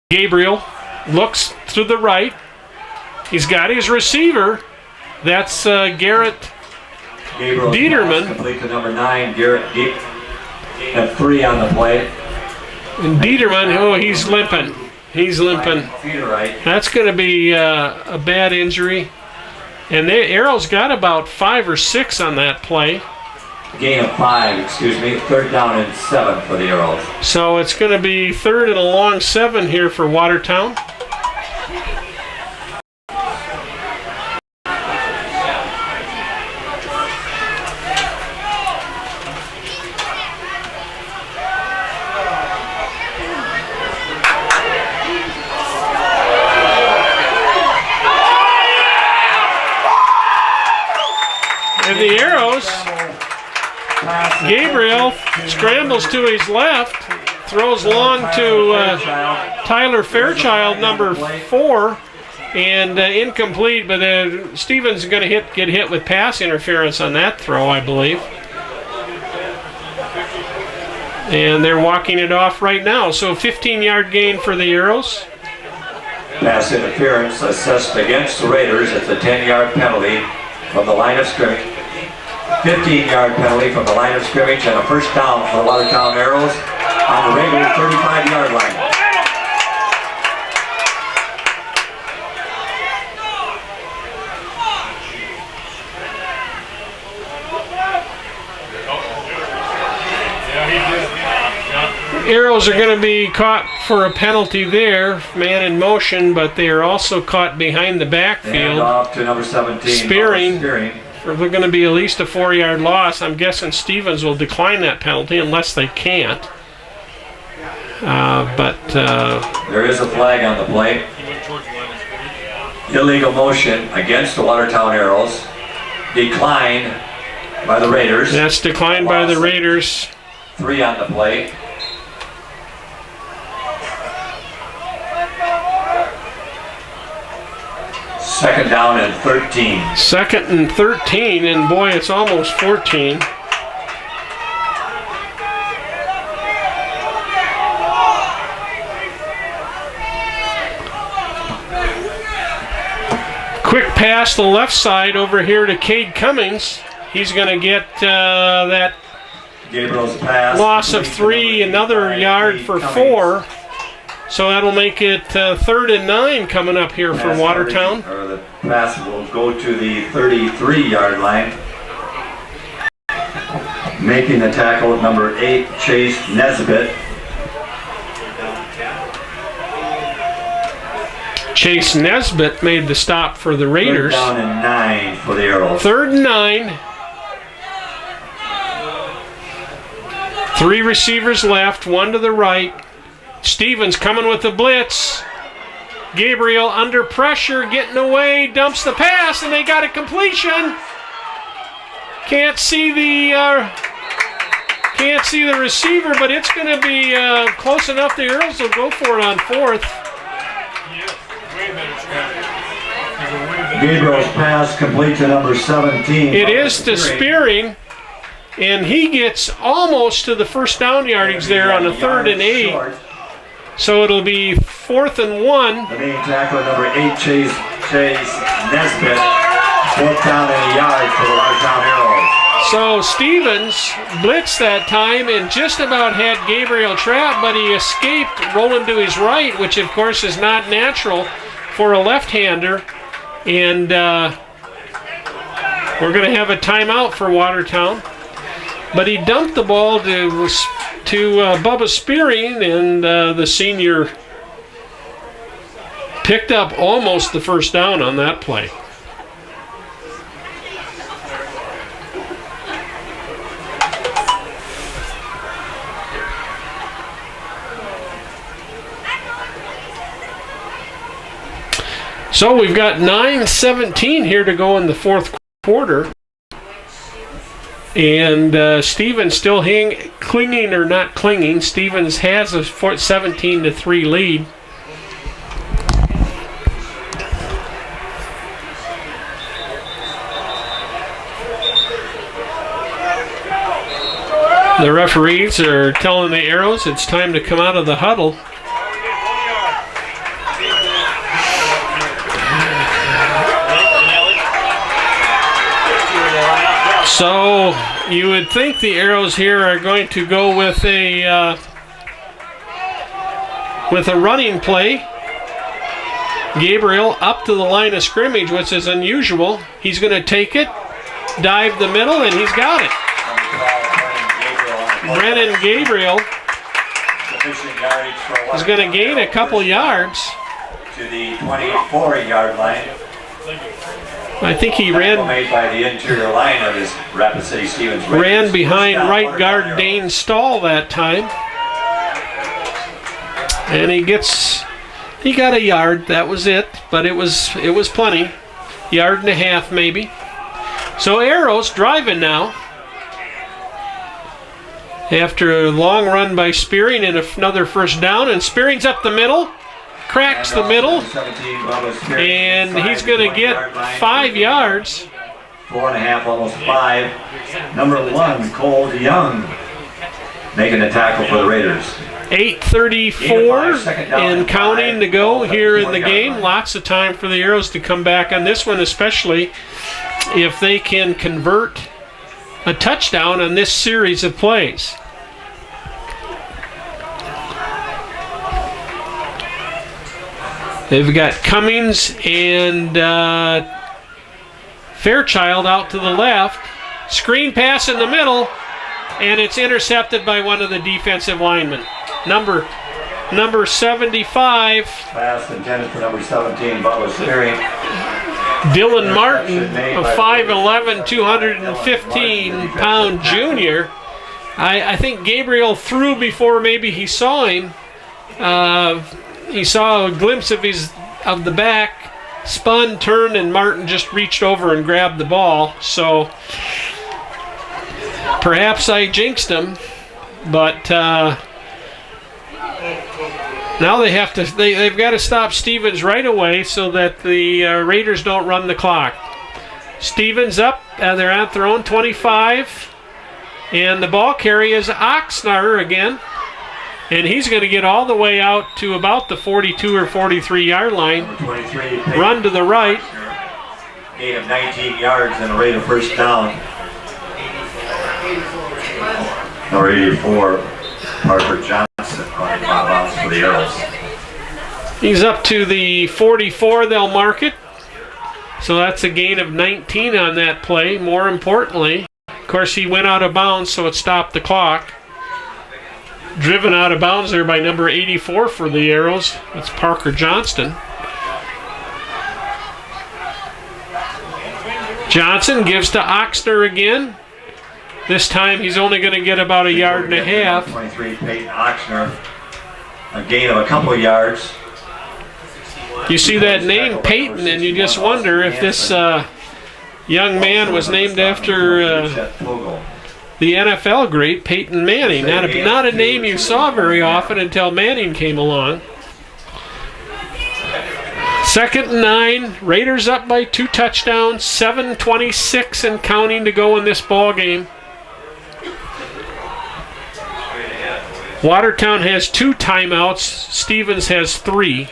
Gabriel looks to the right. He's got his receiver. That's Garrett Dieterman. Complete to number 9, Garrett at 3 on the play. And Dieterman, oh, he's limping. He's limping. That's going to be a bad injury. And the Arrows got about 5 or 6 on that play. Gain of 5, excuse me. Third down and 7 for the Arrows. So it's going to be third and a long 7 here for Watertown. And the Arrows, Gabriel scrambles to his left, throws long to Tyler Fairchild, number 4, and incomplete, but Stevens is going to get hit with pass interference on that throw, I believe. And they're walking it off right now, so 15-yard gain for the Arrows. Pass interference assessed against the Raiders. It's a 10-yard penalty from the line of scrimmage. 15-yard penalty from the line of scrimmage and a first down for the Watertown Arrows on the Raiders' 35-yard line. Arrows are going to be caught for a penalty there, man in motion, but they are also caught behind the backfield. And off to number 17, Spearing. They're going to be at least a 4-yard loss. I'm guessing Stevens will decline that penalty unless they can't. But there is a flag on the play. illegal motion against the Watertown Arrows. Declined by the Raiders. That's declined by the Raiders. 3 on the play. Second down and 13. 2nd and 13, and boy, it's almost 14. Quick pass the left side over here to Cade Cummings. He's going to get that Gabriel's pass. loss of 3, another yard for 4. So that'll make it 3rd and 9 coming up here for Watertown. Or the pass will go to the 33-yard line. Making the tackle, number 8, Chase Nesbitt. Chase Nesbitt made the stop for the Raiders. 3rd down and 9 for the Arrows. 3rd and 9. 3 receivers left, 1 to the right. Stevens coming with the blitz. Gabriel under pressure, getting away, dumps the pass, and they got a completion. Can't see the receiver, but it's going to be close enough. The Arrows will go for it on 4th. Gabriel's pass complete to number 17. It is to Spearing, and he gets almost to the first down yardage there on a 3rd and 8. So it'll be 4th and 1. The main tackler, number 8, Chase Nesbitt. 4th down and a yard for the Watertown Arrows. So Stevens blitzed that time and just about had Gabriel trapped, but he escaped rolling to his right, which of course is not natural for a left-hander. And we're going to have a timeout for Watertown. But he dumped the ball to Bubba Spearing, and the senior picked up almost the first down on that play. So we've got 9:17 here to go in the 4th quarter. And Stevens still clinging or not clinging. Stevens has a 17-3 lead. The referees are telling the Arrows it's time to come out of the huddle. So you would think the Arrows here are going to go with a running play. Gabriel up to the line of scrimmage, which is unusual. He's going to take it, dive the middle, and he's got it. Brennan Gabriel is going to gain a couple yards. To the 24-yard line. I think he ran made by the interior line of his Rapid City Stevens. Ran behind right guard Dane Stahl that time. And he got a yard, that was it, but it was plenty. Yard and a half maybe. So Arrows driving now. After a long run by Spearing and another first down, and Spearing's up the middle. Cracks the middle, and he's going to get 5 yards. 4.5, almost 5. Number 1, Cole DeYoung, making the tackle for the Raiders. 8:34 and counting to go here in the game. Lots of time for the Arrows to come back on this one, especially if they can convert a touchdown on this series of plays. They've got Cummings and Fairchild out to the left. Screen pass in the middle, and it's intercepted by one of the defensive linemen. Number 75. Pass intended for number 17, Bubba Spearing. Dylan Martin, a 5'11", 215-pound junior. I think Gabriel threw before maybe he saw him. He saw a glimpse of the back, spun, turned, and Martin just reached over and grabbed the ball. So perhaps I jinxed him, but now they have to. They've got to stop Stevens right away so that the Raiders don't run the clock. Stevens up, they're at their own 25, and the ball carry is Oxnard again, and he's going to get all the way out to about the 42 or 43 yard line. Run to the right. Gain of 19 yards and a rate of first down. Number 84, Parker Johnson, running out for the Arrows. He's up to the 44, they'll mark it. So that's a gain of 19 on that play. More importantly, of course, he went out of bounds, so it stopped the clock. Driven out of bounds there by number 84 for the Arrows. That's Parker Johnston. Johnson gives to Oxner again. This time he's only going to get about a yard and a half. 23, Peyton Oxner. A gain of a couple of yards. You see that name, Peyton, and you just wonder if this young man was named after the NFL great Peyton Manning. Not a name you saw very often until Manning came along. 2nd and 9. Raiders up by 2 touchdowns. 7:26 and counting to go in this ball game. Watertown has 2 timeouts. Stevens has 3.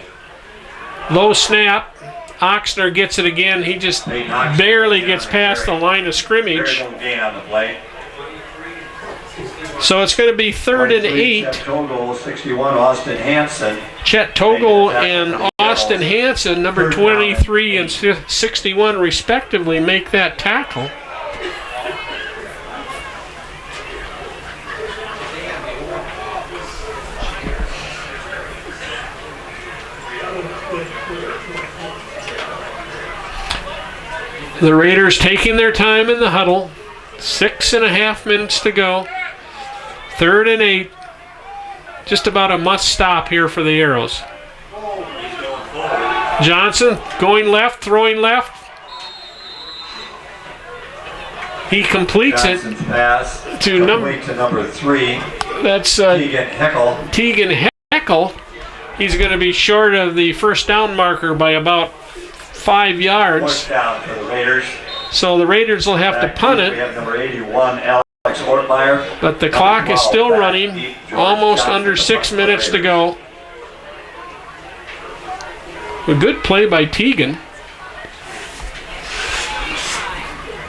Low snap. Oxner gets it again. He just barely gets past the line of scrimmage. So it's going to be 3rd and 8. Chet Togel and Austin Hansen, number 23 and 61 respectively, make that tackle. The Raiders taking their time in the huddle. 6.5 minutes to go. 3rd and 8. Just about a must stop here for the Arrows. Johnson going left, throwing left. He completes Johnson's pass to number 3. That's Tegan Heckel. He's going to be short of the first down marker by about 5 yards. Fourth down for the Raiders. So the Raiders will have to punt it. We have number 81, Alex Ortmeyer. But the clock is still running. Almost under 6 minutes to go. A good play by Tegan.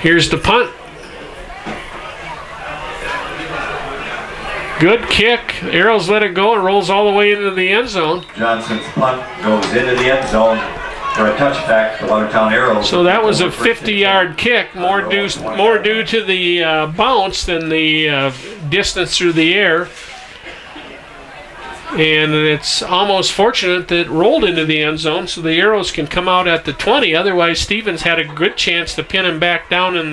Here's the punt. Good kick. Arrows let it go and rolls all the way into the end zone. Johnson's punt goes into the end zone for a touchback. The Watertown Arrows. So that was a 50-yard kick, more due to the bounce than the distance through the air. And it's almost fortunate that it rolled into the end zone so the Arrows can come out at the 20. Otherwise, Stevens had a good chance to pin him back down in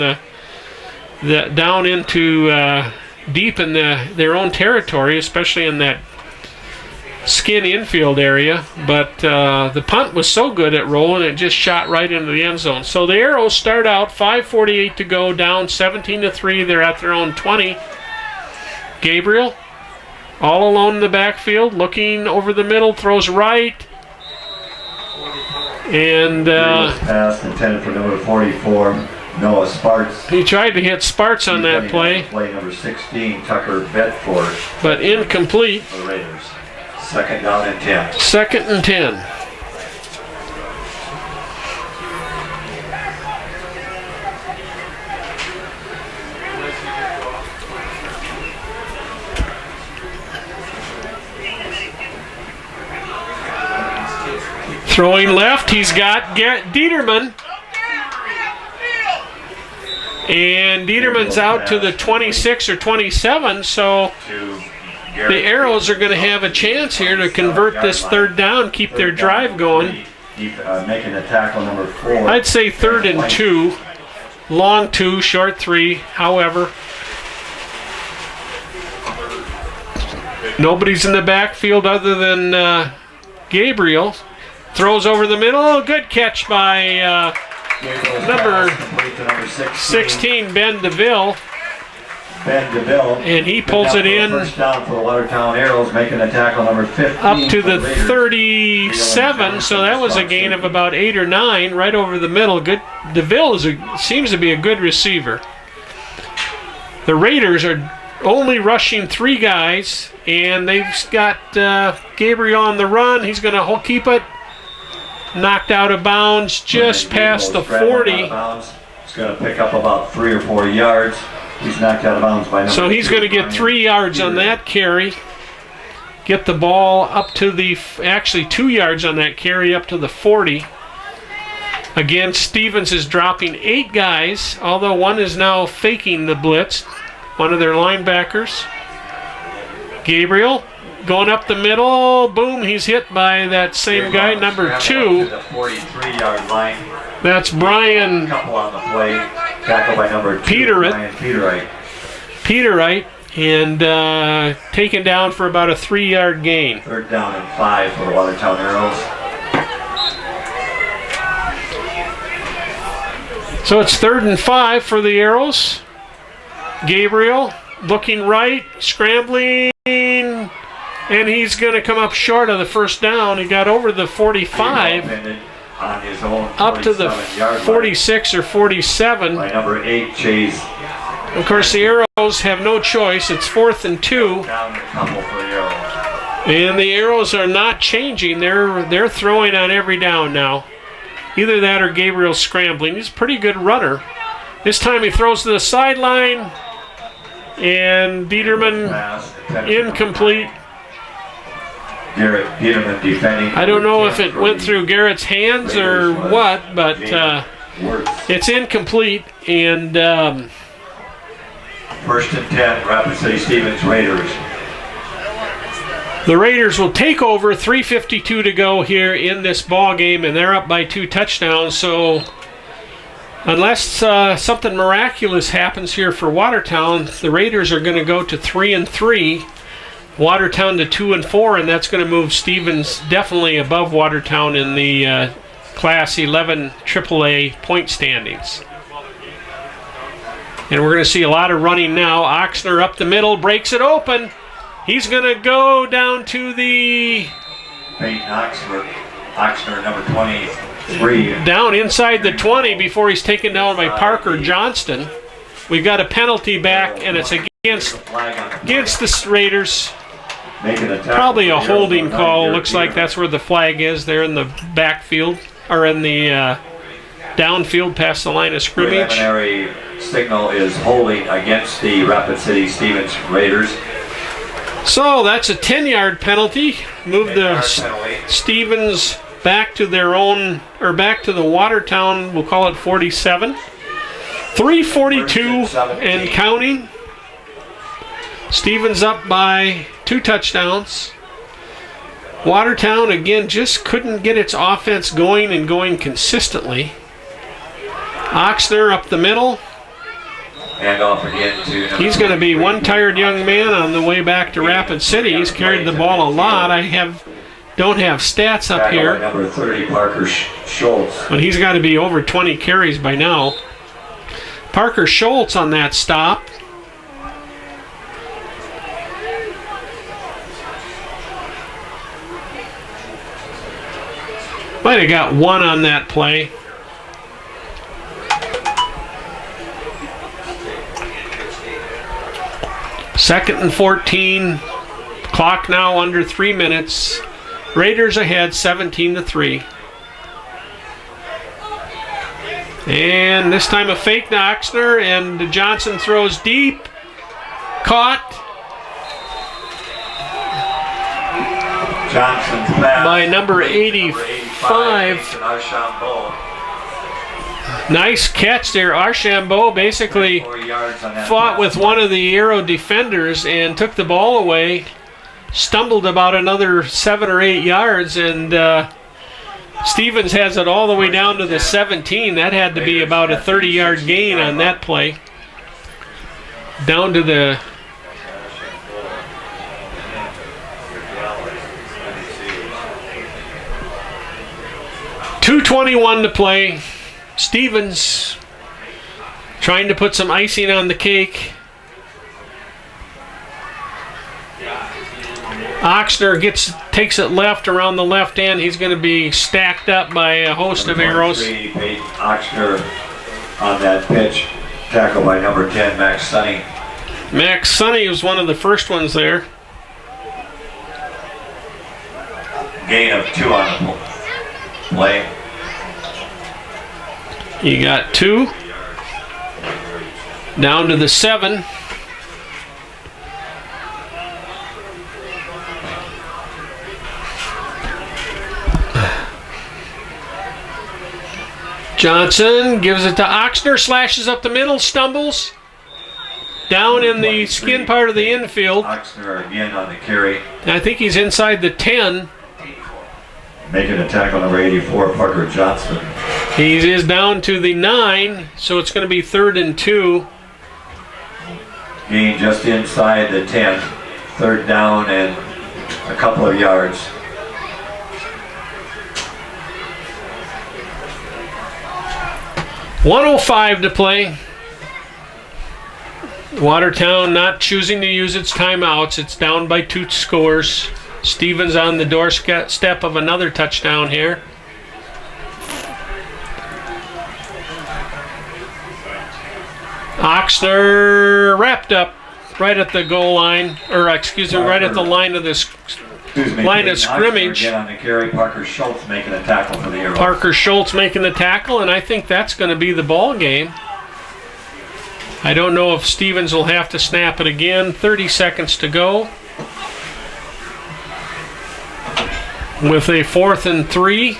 deep in their own territory, especially in that skin infield area. But the punt was so good at rolling, it just shot right into the end zone. So the Arrows start out 5:48 to go, down 17-3. They're at their own 20. Gabriel, all alone in the backfield, looking over the middle, throws right. And pass intended for number 44. Noah Sparks. He tried to hit Sparks on that play. Play number 16, Tucker Bedford. But incomplete. For the Raiders. 2nd down and 10. 2nd and 10. Throwing left, he's got Dieterman. And Dieterman's out to the 26 or 27, so the Arrows are going to have a chance here to convert this 3rd down, keep their drive going. Making the tackle number 4. I'd say 3rd and 2, long 2, short 3, however. Nobody's in the backfield other than Gabriel. Throws over the middle. Good catch by number 16, Ben DeVille. Ben DeVille. And he pulls it in. First down for the Watertown Arrows, making a tackle number 15. Up to the 37, so that was a gain of about 8 or 9, right over the middle. Good. DeVille seems to be a good receiver. The Raiders are only rushing 3 guys, and they've got Gabriel on the run. He's going to keep it. Knocked out of bounds just past the 40. He's going to pick up about 3 or 4 yards. He's knocked out of bounds by number So he's going to get 3 yards on that carry. Get the ball up to the, actually 2 yards on that carry up to the 40. Again, Stevens is dropping 8 guys, although one is now faking the blitz. One of their linebackers. Gabriel going up the middle. Boom, he's hit by that same guy, number 2. The 43-yard line. That's Brian Couple on the play. Tackle by number 2. Peterite, and taken down for about a 3-yard gain. 3rd down and 5 for the Watertown Arrows. So it's 3rd and 5 for the Arrows. Gabriel looking right, scrambling, and he's going to come up short of the first down. He got over the 45. On his own Up to the 46 or 47. By number 8, Chase. Of course, the Arrows have no choice. It's 4th and 2. Down a couple for the Arrows. And the Arrows are not changing. They're throwing on every down now. Either that or Gabriel's scrambling. He's a pretty good runner. This time he throws to the sideline. And Dieterman incomplete. Garrett Peterman defending. I don't know if it went through Garrett's hands or what, but it's incomplete. And 1st and 10, Rapid City Stevens Raiders. The Raiders will take over. 3:52 to go here in this ball game, and they're up by 2 touchdowns. So unless something miraculous happens here for Watertown, the Raiders are going to go to 3 and 3. Watertown to 2 and 4, and that's going to move Stevens definitely above Watertown in the Class 11 AAA point standings. And we're going to see a lot of running now. Oxner up the middle, breaks it open. He's going to go down to the... Peyton Oxner, number 23. Down inside the 20 before he's taken down by Parker Johnston. We've got a penalty back, and it's against the Raiders. Probably a holding call. Looks like that's where the flag is, there in the backfield, or in the downfield past the line of scrimmage. Preliminary signal is holding against the Rapid City Stevens Raiders. So that's a 10-yard penalty. Move the Stevens back to their own, or back to the Watertown, we'll call it 47. 3:42 and counting. Stevens up by 2 touchdowns. Watertown, again, just couldn't get its offense going and going consistently. Oxner up the middle. And off again to... He's going to be one tired young man on the way back to Rapid City. He's carried the ball a lot. Don't have stats up here. Number 30, Parker Schultz. But he's got to be over 20 carries by now. Parker Schultz on that stop. Might have got 1 on that play. Second and 14. Clock now under 3 minutes. Raiders ahead 17-3. And this time a fake to Oxner, and Johnson throws deep. Caught. Johnson's pass by number 85. Nice catch there. Archambault basically fought with one of the Arrow defenders and took the ball away. Stumbled about another 7 or 8 yards, and Stevens has it all the way down to the 17. That had to be about a 30-yard gain on that play. Down to the... 2:21 to play. Stevens trying to put some icing on the cake. Oxner takes it left around the left end. He's going to be stacked up by a host of arrows. Oxner on that pitch, tackled by number 10, Max Sonny. Max Sonny was one of the first ones there. Gain of 2 on the play. You got 2. Down to the 7. Johnson gives it to Oxner, slashes up the middle, stumbles. Down in the skin part of the infield. Oxner again on the carry. I think he's inside the 10. Making a tackle, number 84, Parker Johnson. He is down to the 9, so it's going to be 3rd and 2. Gain just inside the 10. 3rd down and a couple of yards. .105 to play. Watertown not choosing to use its timeouts. It's down by 2 scores. Stevens on the doorstep of another touchdown here. Oxner wrapped up right at the goal line, or excuse me, right at the line of this line of scrimmage. Get on the carry. Parker Schultz making a tackle for the Arrows. Parker Schultz making the tackle, and I think that's going to be the ball game. I don't know if Stevens will have to snap it again. 30 seconds to go. With a 4th and 3.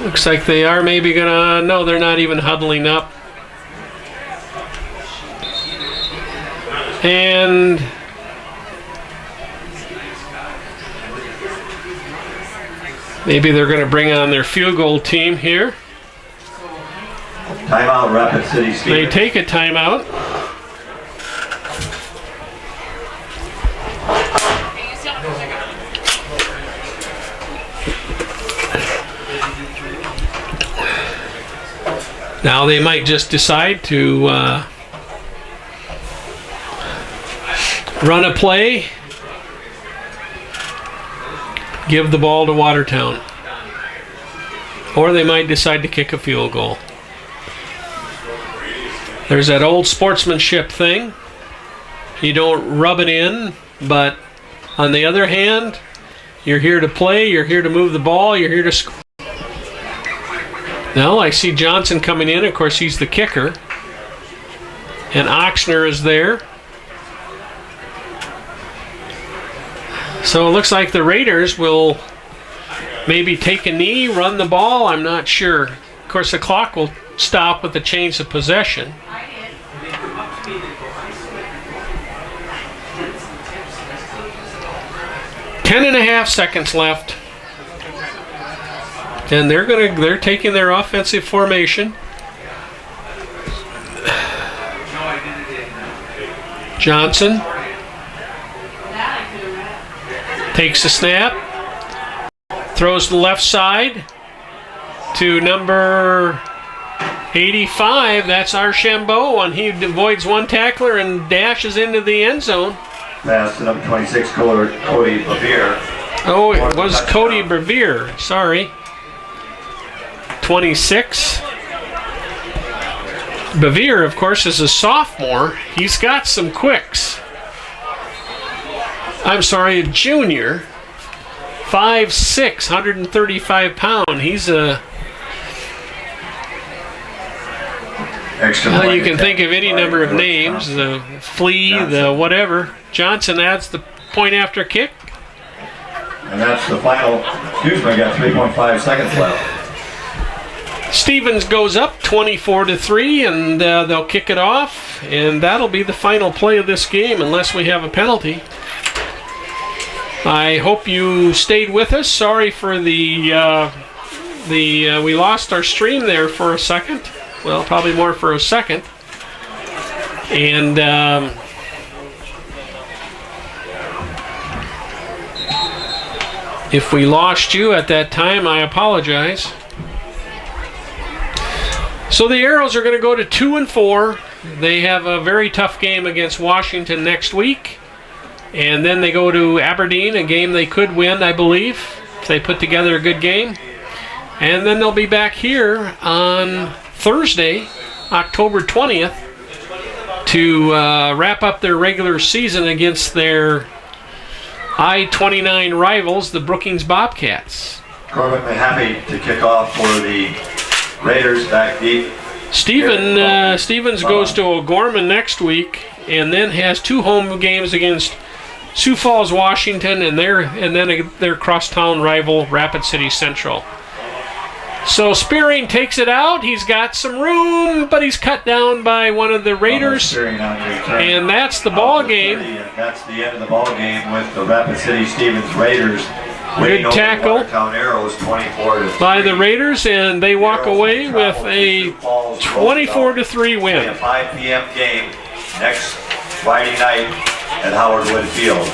Looks like they are maybe gonna, no, they're not even huddling up. And maybe they're gonna bring on their field goal team here. Timeout, Rapid City Stevens. They take a timeout. Now they might just decide to run a play, give the ball to Watertown. Or they might decide to kick a field goal. There's that old sportsmanship thing. You don't rub it in, but on the other hand, you're here to play, you're here to move the ball, you're here to score. Now I see Johnson coming in. Of course, he's the kicker. And Oxner is there. So it looks like the Raiders will maybe take a knee, run the ball. I'm not sure. Of course, the clock will stop with the change of possession. Ten and a half seconds left. And they're taking their offensive formation. Johnson takes the snap, throws to the left side to number 85. That's Archambault, and he avoids one tackler and dashes into the end zone. Pass to number 26, Cody Bevere. Oh, it was Cody Bevere. Sorry. 26. Bevere, of course, is a sophomore. He's got some quicks. I'm sorry, a junior. 5'6", 135 pound. He's a... Well, you can think of any number of names. The Flea, the whatever. Johnson adds the point after kick. And that's the final. Excuse me, I got 3.5 seconds left. Stevens goes up 24-3, and they'll kick it off, and that'll be the final play of this game unless we have a penalty. I hope you stayed with us. Sorry for we lost our stream there for a second. Well, probably more for a second. And If we lost you at that time, I apologize. So the Arrows are going to go to 2-4. They have a very tough game against Washington next week. And then they go to Aberdeen, a game they could win, I believe, if they put together a good game. And then they'll be back here on Thursday, October 20th, to wrap up their regular season against their I-29 rivals, the Brookings Bobcats. Corbin, we're happy to kick off for the Raiders back deep. Stevens goes to O'Gorman next week, and then has 2 home games against Sioux Falls, Washington, and then their crosstown rival, Rapid City Central. So Spearing takes it out. He's got some room, but he's cut down by one of the Raiders, and that's the ball game. That's the end of the ball game with the Rapid City Stevens Raiders. Good tackle Arrows, 24-3. by the Raiders, and they walk away with a 24-3 win. A 5 p.m. game next Friday night at Howard Wood Field.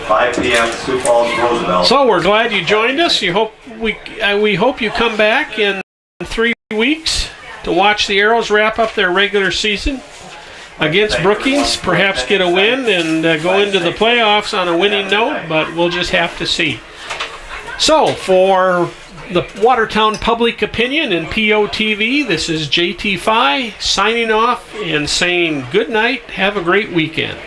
5 p.m. Sioux Falls, Roosevelt. So we're glad you joined us. We hope you come back in 3 weeks to watch the Arrows wrap up their regular season against Brookings, perhaps get a win and go into the playoffs on a winning note, but we'll just have to see. So for the Watertown Public Opinion and POTV, this is JT Phi signing off and saying good night. Have a great weekend.